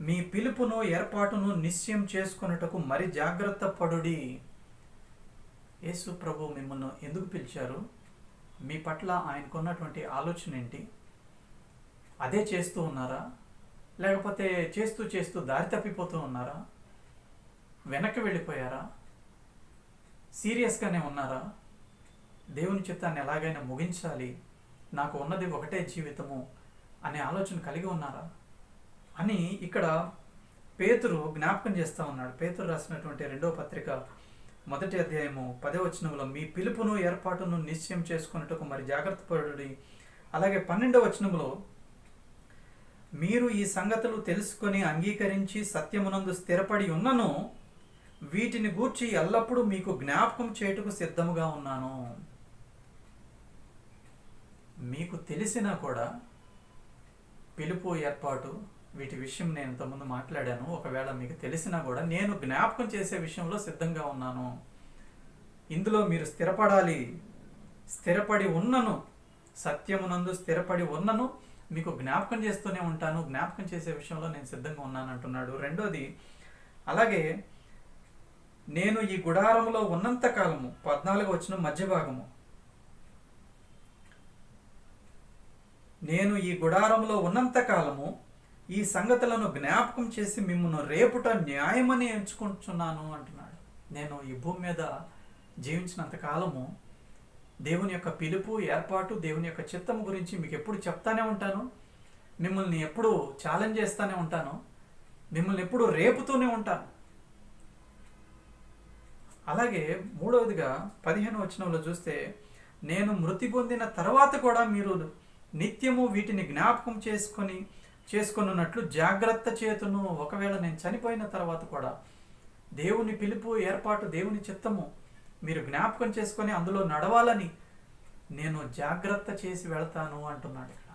మీ పిలుపును ఏర్పాటును నిశ్చయం చేసుకొనుటకు మరి జాగ్రత్త పడుడి. యేసు ప్రభు మిమ్మల్ని ఎందుకు పిలిచారు? మీ పట్ల ఆయనకున్నటువంటి ఆలోచన ఏంటి? అదే చేస్తూ ఉన్నారా? లేకపోతే చేస్తూ దారి తప్పిపోతూ ఉన్నారా? వెనక్కి వెళ్ళిపోయారా? సీరియస్గానే ఉన్నారా? దేవుని చిత్తాన్ని ఎలాగైనా ముగించాలి, నాకు ఉన్నది ఒకటే జీవితము అనే ఆలోచన కలిగి ఉన్నారా అని ఇక్కడ పేతురు జ్ఞాపకం చేస్తూ ఉన్నాడు. పేతురు రాసినటువంటి 2వ పత్రిక 1వ అధ్యాయము 10వ వచనంలో, మీ పిలుపును ఏర్పాటును నిశ్చయం చేసుకున్నట్టుకు మరి జాగ్రత్త పడుడి. అలాగే 12వ వచనంలో, మీరు ఈ సంగతులు తెలుసుకొని అంగీకరించి సత్యమునందు స్థిరపడి ఉన్నను, వీటిని గూర్చి ఎల్లప్పుడూ మీకు జ్ఞాపకం చేయుటకు సిద్ధముగా ఉన్నాను. మీకు తెలిసినా కూడా పిలుపు, ఏర్పాటు, వీటి విషయం నేను ఇంతకుముందు మాట్లాడాను. ఒకవేళ మీకు తెలిసినా కూడా నేను జ్ఞాపకం చేసే విషయంలో సిద్ధంగా ఉన్నాను. ఇందులో మీరు స్థిరపడాలి. స్థిరపడి ఉన్నను, సత్యమునందు స్థిరపడి ఉన్నను, మీకు జ్ఞాపకం చేస్తూనే ఉంటాను. జ్ఞాపకం చేసే విషయంలో నేను సిద్ధంగా ఉన్నాను అంటున్నాడు. రెండోది, అలాగే నేను ఈ గుడారములో ఉన్నంత కాలము, 14 వచనం మధ్య భాగము, నేను ఈ గుడారములో ఉన్నంత కాలము ఈ సంగతులను జ్ఞాపకం చేసి మిమ్మల్ని రేపుట న్యాయమని ఎంచుకుంటున్నాను అంటున్నాడు. నేను ఈ భూమి మీద జీవించినంత కాలము దేవుని యొక్క పిలుపు, ఏర్పాటు, దేవుని యొక్క చిత్తము గురించి మీకు ఎప్పుడు చెప్తానే ఉంటాను. మిమ్మల్ని ఎప్పుడు ఛాలెంజ్ చేస్తూనే ఉంటాను. మిమ్మల్ని ఎప్పుడు రేపుతూనే ఉంటాను. అలాగే మూడవదిగా 15వ వచనంలో చూస్తే, నేను మృతి పొందిన తర్వాత కూడా మీరు నిత్యము వీటిని జ్ఞాపకం చేసుకొనున్నట్లు జాగ్రత్త చేతును. ఒకవేళ నేను చనిపోయిన తర్వాత కూడా దేవుని పిలుపు, ఏర్పాటు, దేవుని చిత్తము మీరు జ్ఞాపకం చేసుకొని అందులో నడవాలని నేను జాగ్రత్త చేసి వెళ్తాను అంటున్నాడు ఇక్కడ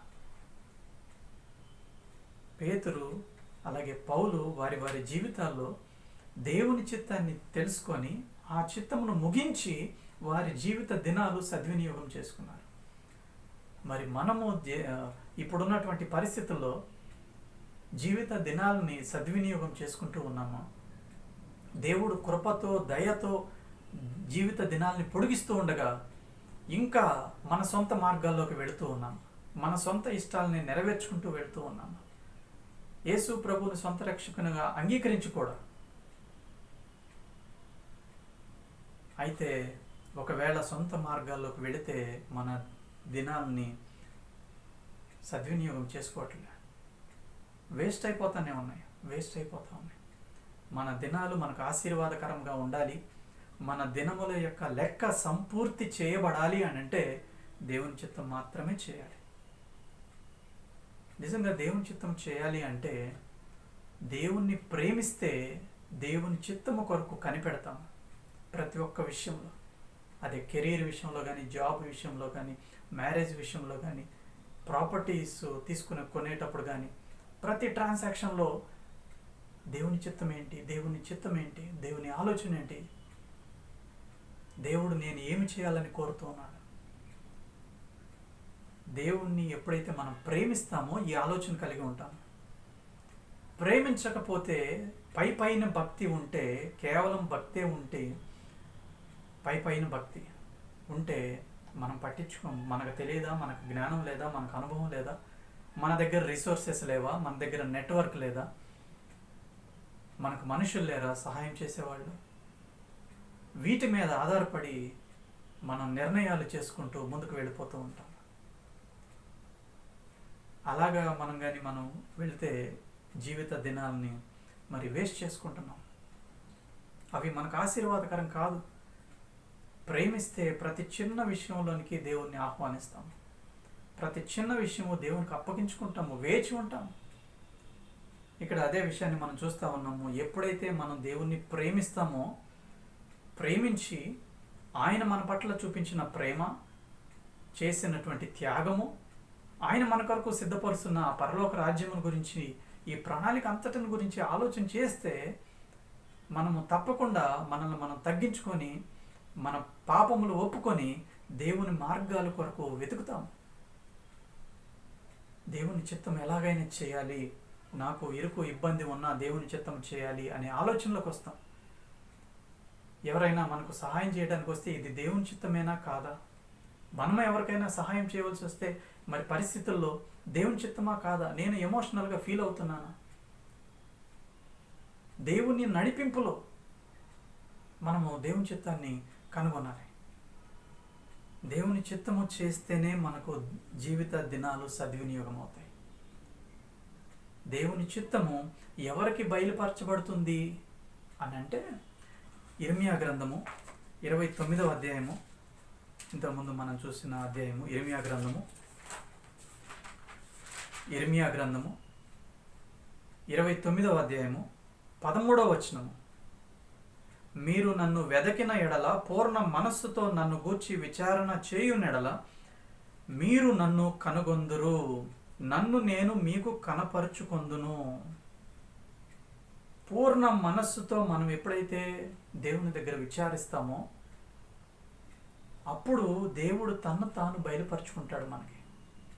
పేతురు. అలాగే పౌలు వారి వారి జీవితాల్లో దేవుని చిత్తాన్ని తెలుసుకొని ఆ చిత్తమును ముగించి వారి జీవిత దినాలు సద్వినియోగం చేసుకున్నారు. మరి మనము ఇప్పుడున్నటువంటి పరిస్థితుల్లో జీవిత దినాలని సద్వినియోగం చేసుకుంటూ ఉన్నాము. దేవుడు కృపతో, దయతో జీవిత దినాల్ని పొడిగిస్తూ ఉండగా ఇంకా మన సొంత మార్గాల్లోకి వెళుతూ ఉన్నాం. మన సొంత ఇష్టాలని నెరవేర్చుకుంటూ వెళుతూ ఉన్నాం. యేసు ప్రభువుని సొంత రక్షకునిగా అంగీకరించి కూడా. అయితే ఒకవేళ సొంత మార్గాల్లోకి వెళితే మన దినాల్ని సద్వినియోగం చేసుకోవట్లే, వేస్ట్ అయిపోతూ ఉన్నాయి. మన దినాలు మనకు ఆశీర్వాదకరంగా ఉండాలి, మన దినముల యొక్క లెక్క సంపూర్తి చేయబడాలి అని అంటే దేవుని చిత్తం మాత్రమే చేయాలి. నిజంగా దేవుని చిత్తం చేయాలి అంటే దేవుణ్ణి ప్రేమిస్తే దేవుని చిత్తము కొరకు కనిపెడతాం. ప్రతి ఒక్క విషయంలో, అదే కెరీర్ విషయంలో కానీ, జాబ్ విషయంలో కానీ, మ్యారేజ్ విషయంలో కానీ, ప్రాపర్టీస్ కొనేటప్పుడు కానీ, ప్రతి ట్రాన్సాక్షన్లో దేవుని చిత్తం ఏంటి, దేవుని చిత్తం ఏంటి, దేవుని ఆలోచన ఏంటి, దేవుడు నేను ఏమి చేయాలని కోరుతున్నాడు. దేవుణ్ణి ఎప్పుడైతే మనం ప్రేమిస్తామో ఈ ఆలోచన కలిగి ఉంటాం. ప్రేమించకపోతే పైన భక్తి ఉంటే, కేవలం భక్తే ఉంటే, పైన భక్తి ఉంటే మనం పట్టించుకోం. మనకు తెలియదా, మనకు జ్ఞానం లేదా, మనకు అనుభవం లేదా, మన దగ్గర రిసోర్సెస్ లేవా, మన దగ్గర నెట్వర్క్ లేదా, మనకు మనుషులు లేరా సహాయం చేసేవాళ్ళు. వీటి మీద ఆధారపడి మనం నిర్ణయాలు చేసుకుంటూ ముందుకు వెళ్ళిపోతూ ఉంటాం. అలాగా మనం వెళితే జీవిత దినాలని మరి వేస్ట్ చేసుకుంటున్నాం. అవి మనకు ఆశీర్వాదకరం కాదు. ప్రేమిస్తే ప్రతి చిన్న విషయంలోనికి దేవుణ్ణి ఆహ్వానిస్తాం. ప్రతి చిన్న విషయము దేవునికి అప్పగించుకుంటాము, వేచి ఉంటాం. ఇక్కడ అదే విషయాన్ని మనం చూస్తూ ఉన్నాము. ఎప్పుడైతే మనం దేవుణ్ణి ప్రేమిస్తామో, ప్రేమించి ఆయన మన పట్ల చూపించిన ప్రేమ, చేసినటువంటి త్యాగము, ఆయన మన కొరకు సిద్ధపరుస్తున్న ఆ పరలోక రాజ్యం గురించి, ఈ ప్రణాళిక అంతటిని గురించి ఆలోచన చేస్తే మనము తప్పకుండా మనల్ని మనం తగ్గించుకొని, మన పాపములు ఒప్పుకొని దేవుని మార్గాల కొరకు వెతుకుతాం. దేవుని చిత్తం ఎలాగైనా చేయాలి, నాకు ఇరుకు ఇబ్బంది ఉన్నా దేవుని చిత్తం చేయాలి అనే ఆలోచనలోకి వస్తాం. ఎవరైనా మనకు సహాయం చేయడానికి వస్తే ఇది దేవుని చిత్తమేనా కాదా, మనమే ఎవరికైనా సహాయం చేయవలసి వస్తే మరి పరిస్థితుల్లో దేవుని చిత్తమా కాదా, నేను ఎమోషనల్గా ఫీల్ అవుతున్నానా, దేవుని నడిపింపులో మనము దేవుని చిత్తాన్ని కనుగొనాలి. దేవుని చిత్తము చేస్తేనే మనకు జీవిత దినాలు సద్వినియోగం అవుతాయి. దేవుని చిత్తము ఎవరికి బయలుపరచబడుతుంది అని అంటే, ఇర్మియా గ్రంథము 29వ అధ్యాయము, ఇంతకుముందు మనం చూసిన అధ్యాయము, ఇర్మియా గ్రంథము 29వ అధ్యాయము 13వ వచనము. మీరు నన్ను వెదకిన ఎడల, పూర్ణ మనస్సుతో నన్ను గూర్చి విచారణ చేయునెడల మీరు నన్ను కనుగొందురు, నన్ను నేను మీకు కనపరుచుకొందును. పూర్ణ మనస్సుతో మనం ఎప్పుడైతే దేవుని దగ్గర విచారిస్తామో అప్పుడు దేవుడు తన్ను తాను బయలుపరుచుకుంటాడు. మనకి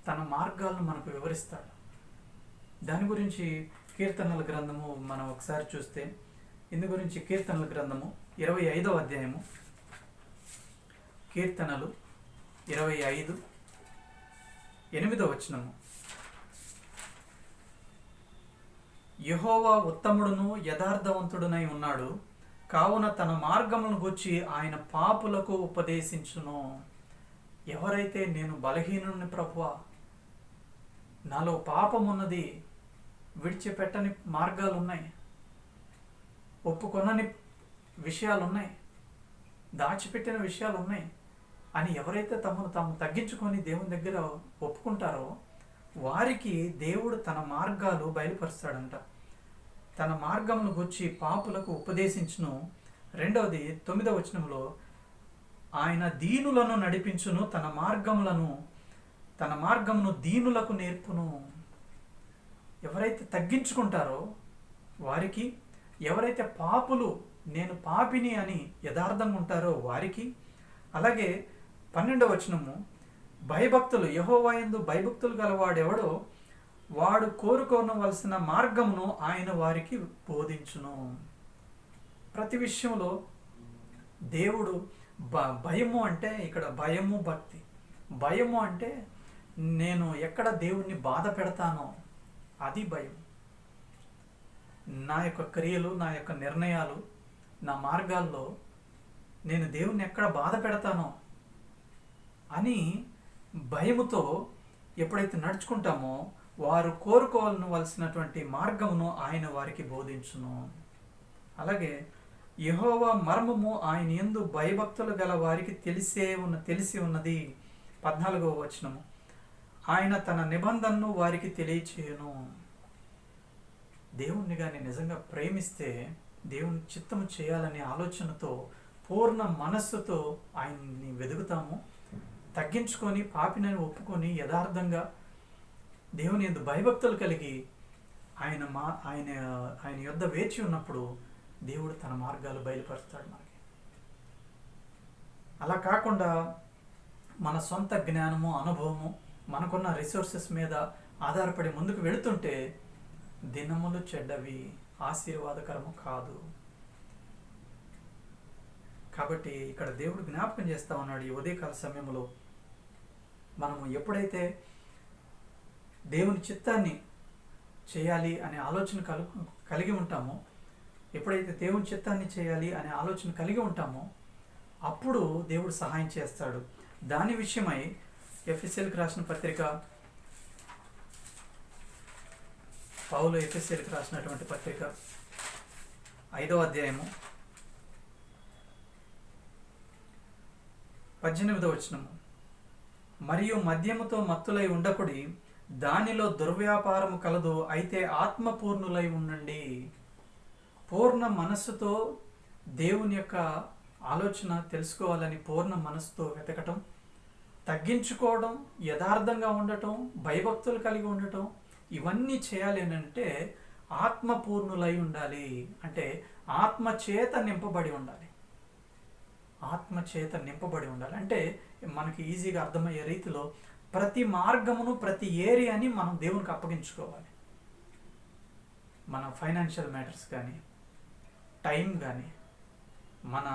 తన మార్గాలను మనకు వివరిస్తాడు. దాని గురించి కీర్తనల గ్రంథము మనం ఒకసారి చూస్తే, ఇందు గురించి కీర్తనల గ్రంథము 25వ అధ్యాయము, కీర్తనలు 25, 8వ వచనము. యెహోవా ఉత్తముడును యథార్థవంతుడునై ఉన్నాడు, కావున తన మార్గములను గూర్చి ఆయన పాపులకు ఉపదేశించును. ఎవరైతే నేను బలహీనుని ప్రభువా, నాలో పాపమున్నది, విడిచిపెట్టని మార్గాలున్నాయి, ఒప్పుకొనని విషయాలున్నాయి, దాచిపెట్టిన విషయాలున్నాయి అని ఎవరైతే తమను తాము తగ్గించుకొని దేవుని దగ్గర ఒప్పుకుంటారో వారికి దేవుడు తన మార్గాలు బయలుపరుస్తాడంట. తన మార్గమును గుర్చి పాపులకు ఉపదేశించును. రెండవది 9వ వచనంలో, ఆయన దీనులను నడిపించును, తన మార్గమును దీనులకు నేర్పును. ఎవరైతే తగ్గించుకుంటారో వారికి, ఎవరైతే పాపులు నేను పాపిని అని యథార్థంగా ఉంటారో వారికి, అలాగే 12వ వచనము, భయభక్తులు, యెహోవా యందు భయభక్తులు గలవాడెవడో వాడు కోరుకోనవలసిన మార్గమును ఆయన వారికి బోధించును. ప్రతి విషయంలో దేవుడు భయము అంటే ఇక్కడ భయము భక్తి. భయము అంటే నేను ఎక్కడ దేవుణ్ణి బాధ పెడతానో అది భయం. నా యొక్క క్రియలు, నా యొక్క నిర్ణయాలు, నా మార్గాల్లో నేను దేవుణ్ణి ఎక్కడ బాధ పెడతానో అని భయముతో ఎప్పుడైతే నడుచుకుంటామో వారు కోరుకోవలసినటువంటి మార్గమును ఆయన వారికి బోధించును. అలాగే యెహోవా మర్మము ఆయన యందు భయభక్తులు గల వారికి తెలిసి ఉన్నది. 14వ వచనము, ఆయన తన నిబంధనను వారికి తెలియచేయును. దేవుణ్ణి కానీ నిజంగా ప్రేమిస్తే, దేవుని చిత్తము చేయాలనే ఆలోచనతో పూర్ణ మనస్సుతో ఆయన్ని వెతుకుతాము. తగ్గించుకొని పాపినని ఒప్పుకొని యథార్థంగా దేవుని యందు భయభక్తులు కలిగి ఆయన యొద్ద వేచి ఉన్నప్పుడు దేవుడు తన మార్గాలు బయలుపరుస్తాడు మనకి. అలా కాకుండా మన సొంత జ్ఞానము, అనుభవము, మనకున్న రిసోర్సెస్ మీద ఆధారపడి ముందుకు వెళుతుంటే దినములు చెడ్డవి, ఆశీర్వాదకరము కాదు. కాబట్టి ఇక్కడ దేవుడు జ్ఞాపకం చేస్తా ఉన్నాడు, ఈ ఉదయకాల సమయంలో మనము ఎప్పుడైతే దేవుని చిత్తాన్ని చేయాలి అనే ఆలోచన కలిగి ఉంటామో, ఎప్పుడైతే దేవుని చిత్తాన్ని చేయాలి అనే ఆలోచన కలిగి ఉంటామో అప్పుడు దేవుడు సహాయం చేస్తాడు. దాని విషయమై ఎఫెసీయులకు రాసిన పత్రిక, పౌలు ఎఫెసీయులకు రాసినటువంటి పత్రిక 5వ అధ్యాయము 18వ వచనము, మరియు మద్యముతో మత్తులై ఉండకుడి, దానిలో దుర్వ్యాపారము కలదు, అయితే ఆత్మపూర్ణులై ఉండండి. పూర్ణ మనస్సుతో దేవుని యొక్క ఆలోచన తెలుసుకోవాలని పూర్ణ మనస్సుతో వెతకటం, తగ్గించుకోవడం, యథార్థంగా ఉండటం, భయభక్తులు కలిగి ఉండటం, ఇవన్నీ చేయాలి అంటే ఆత్మపూర్ణులై ఉండాలి. అంటే ఆత్మచేత నింపబడి ఉండాలి. ఆత్మచేత నింపబడి ఉండాలి అంటే మనకి ఈజీగా అర్థమయ్యే రీతిలో ప్రతి మార్గమును, ప్రతి ఏరియాని మనం దేవునికి అప్పగించుకోవాలి. మన ఫైనాన్షియల్ మ్యాటర్స్ కానీ, టైం కానీ, మన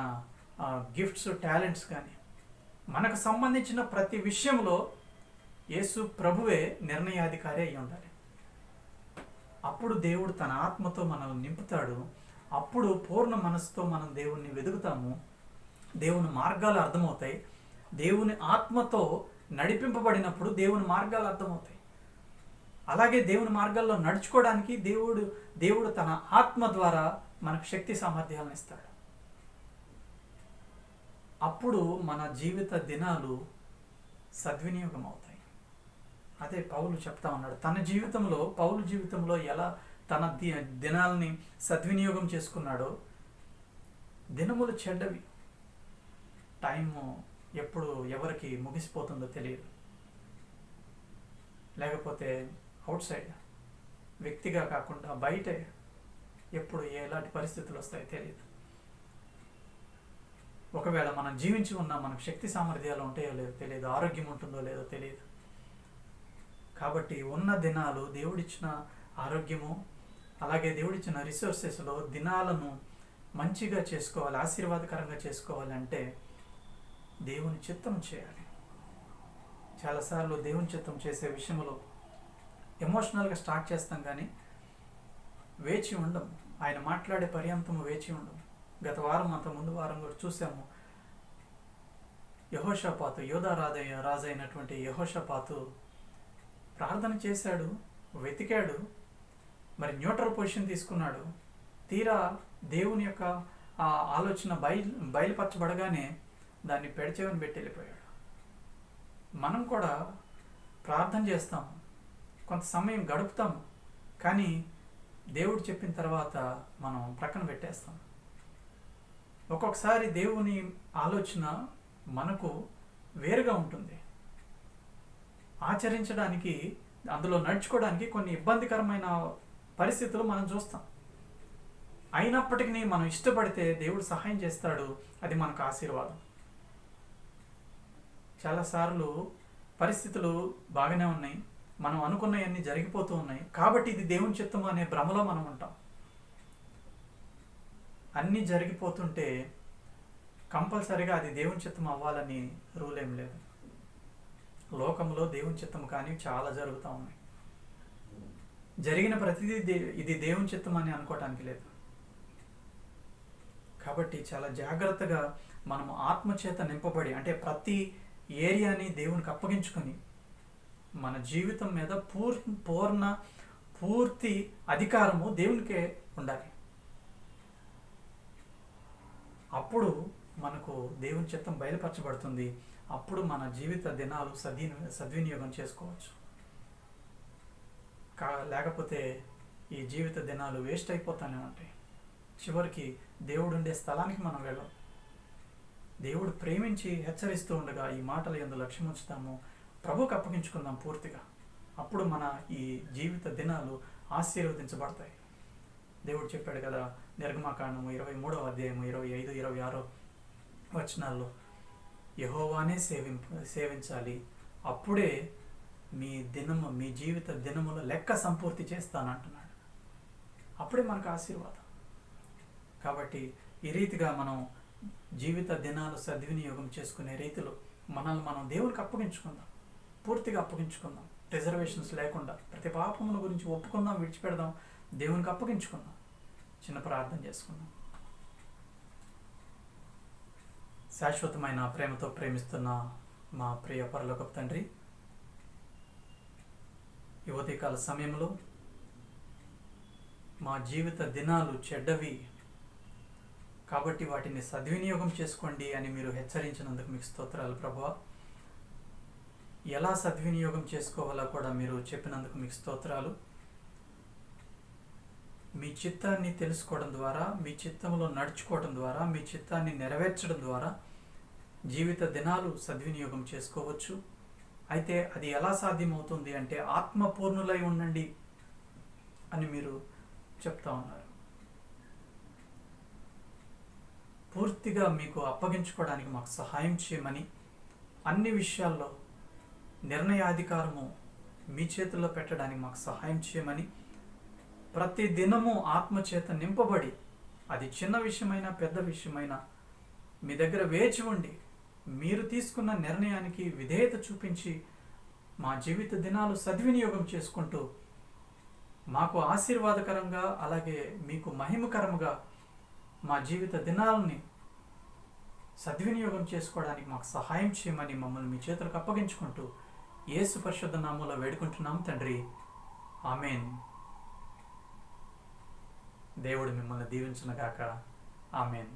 గిఫ్ట్స్, టాలెంట్స్ కానీ, మనకు సంబంధించిన ప్రతి విషయంలో యేసు ప్రభువే నిర్ణయాధికారి అయి ఉండాలి. అప్పుడు దేవుడు తన ఆత్మతో మనల్ని నింపుతాడు. అప్పుడు పూర్ణ మనసుతో మనం దేవుణ్ణి వెతుకుతాము. దేవుని మార్గాలు అర్థమవుతాయి. దేవుని ఆత్మతో నడిపింపబడినప్పుడు దేవుని మార్గాలు అర్థమవుతాయి. అలాగే దేవుని మార్గాల్లో నడుచుకోవడానికి దేవుడు తన ఆత్మ ద్వారా మనకు శక్తి సామర్థ్యాలను ఇస్తాడు. అప్పుడు మన జీవిత దినాలు సద్వినియోగం అవుతాయి. అదే పౌలు చెప్తా ఉన్నాడు. పౌలు జీవితంలో ఎలా తన దినాలని సద్వినియోగం చేసుకున్నాడో. దినములు చెడ్డవి, టైము ఎప్పుడు ఎవరికి ముగిసిపోతుందో తెలియదు. లేకపోతే అవుట్ సైడ్ వ్యక్తిగా కాకుండా బయటే ఎప్పుడు ఎలాంటి పరిస్థితులు వస్తాయో తెలియదు. ఒకవేళ మనం జీవించి ఉన్నా మనకు శక్తి సామర్థ్యాలు ఉంటాయో లేదో తెలియదు, ఆరోగ్యం ఉంటుందో లేదో తెలియదు. కాబట్టి ఉన్న దినాలు, దేవుడిచ్చిన ఆరోగ్యము, అలాగే దేవుడిచ్చిన రిసోర్సెస్లో దినాలను మంచిగా చేసుకోవాలి, ఆశీర్వాదకరంగా చేసుకోవాలంటే దేవుని చిత్తం చేయాలి. చాలాసార్లు దేవుని చిత్తం చేసే విషయంలో ఎమోషనల్గా స్టార్ట్ చేస్తాం, కానీ వేచి ఉండం. ఆయన మాట్లాడే పర్యంతము వేచి ఉండం. గత వారం, అంత ముందు వారం కూడా చూసాము. యెహోషాపాతు, యోధా రాజు అయినటువంటి యెహోషాపాతు ప్రార్థన చేశాడు, వెతికాడు, మరి న్యూట్రల్ పొజిషన్ తీసుకున్నాడు. తీరా దేవుని యొక్క ఆ ఆలోచన బయలుపరచబడగానే దాన్ని పెడచెవిని పెట్టి వెళ్ళిపోయాడు. మనం కూడా ప్రార్థన చేస్తాము, కొంత సమయం గడుపుతాము, కానీ దేవుడు చెప్పిన తర్వాత మనం ప్రక్కన పెట్టేస్తాం. ఒక్కొక్కసారి దేవుని ఆలోచన మనకు వేరుగా ఉంటుంది. ఆచరించడానికి, అందులో నడుచుకోవడానికి కొన్ని ఇబ్బందికరమైన పరిస్థితులు మనం చూస్తాం. అయినప్పటికీ మనం ఇష్టపడితే దేవుడు సహాయం చేస్తాడు, అది మనకు ఆశీర్వాదం. చాలాసార్లు పరిస్థితులు బాగానే ఉన్నాయి, మనం అనుకున్నవన్నీ జరిగిపోతూ ఉన్నాయి, కాబట్టి ఇది దేవుని చిత్తం అనే భ్రమలో మనం ఉంటాం. అన్నీ జరిగిపోతుంటే కంపల్సరిగా అది దేవుని చిత్తం అవ్వాలని రూల్ ఏం లేదు. లోకంలో దేవుని చిత్తం కానీ చాలా జరుగుతూ ఉన్నాయి. జరిగిన ప్రతిదీ ఇది దేవుని చిత్తం అని అనుకోవటానికి లేదు. కాబట్టి చాలా జాగ్రత్తగా మనం ఆత్మచేత నింపబడి, అంటే ప్రతి ఏరియాని దేవునికి అప్పగించుకొని మన జీవితం మీద పూర్తి అధికారము దేవునికే ఉండాలి. అప్పుడు మనకు దేవుని చిత్తం బయలుపరచబడుతుంది. అప్పుడు మన జీవిత దినాలు సద్వినియోగం చేసుకోవచ్చు. లేకపోతే ఈ జీవిత దినాలు వేస్ట్ అయిపోతానే ఉంటాయి. చివరికి దేవుడు ఉండే స్థలానికి మనం వెళ్ళం. దేవుడు ప్రేమించి హెచ్చరిస్తూ ఉండగా ఈ మాటలు యందు లక్ష్యం ఉంచుతాము, ప్రభువుకు అప్పగించుకుందాం పూర్తిగా. అప్పుడు మన ఈ జీవిత దినాలు ఆశీర్వదించబడతాయి. దేవుడు చెప్పాడు కదా, నిర్గమకాండము 23వ అధ్యాయము 25, 26 వచనాల్లో, యెహోవానే సేవించాలి, అప్పుడే మీ జీవిత దినముల లెక్క సంపూర్తి చేస్తానంటున్నాడు. అప్పుడే మనకు ఆశీర్వాదం. కాబట్టి ఈ రీతిగా మనం జీవిత దినాలు సద్వినియోగం చేసుకునే రీతిలో మనల్ని మనం దేవునికి అప్పగించుకుందాం, పూర్తిగా అప్పగించుకుందాం, రిజర్వేషన్స్ లేకుండా. ప్రతి పాపముల గురించి ఒప్పుకుందాం, విడిచిపెడదాం, దేవునికి అప్పగించుకుందాం. చిన్న ప్రార్థన చేసుకుందాం. శాశ్వతమైన ప్రేమతో ప్రేమిస్తున్న మా ప్రియ పరలోకపు తండ్రి, ఈ ఉదయకాల సమయంలో మా జీవిత దినాలు చెడ్డవి కాబట్టి వాటిని సద్వినియోగం చేసుకోండి అని మీరు హెచ్చరించినందుకు మీకు స్తోత్రాలు ప్రభువా. ఎలా సద్వినియోగం చేసుకోవాలో కూడా మీరు చెప్పినందుకు మీకు స్తోత్రాలు. మీ చిత్తాన్ని తెలుసుకోవడం ద్వారా, మీ చిత్తంలో నడుచుకోవడం ద్వారా, మీ చిత్తాన్ని నెరవేర్చడం ద్వారా జీవిత దినాలు సద్వినియోగం చేసుకోవచ్చు. అయితే అది ఎలా సాధ్యమవుతుంది అంటే ఆత్మపూర్ణులై ఉండండి అని మీరు చెప్తా ఉన్నారు. పూర్తిగా మీకు అప్పగించుకోవడానికి మాకు సహాయం చేయమని, అన్ని విషయాల్లో నిర్ణయాధికారము మీ చేతుల్లో పెట్టడానికి మాకు సహాయం చేయమని, ప్రతి దినము ఆత్మచేత నింపబడి, అది చిన్న విషయమైనా పెద్ద విషయమైనా మీ దగ్గర వేచి ఉండి మీరు తీసుకున్న నిర్ణయానికి విధేయత చూపించి మా జీవిత దినాలు సద్వినియోగం చేసుకుంటూ మాకు ఆశీర్వాదకరంగా, అలాగే మీకు మహిమకరముగా మా జీవిత దినాలని సద్వినియోగం చేసుకోవడానికి మాకు సహాయం చేయమని మమ్మల్ని మీ చేతులకు అప్పగించుకుంటూ యేసు పరిశుద్ధ నామములో వేడుకుంటున్నాం తండ్రి. ఆమేన్. దేవుడు మిమ్మల్ని దీవించునుగాక. ఆమేన్.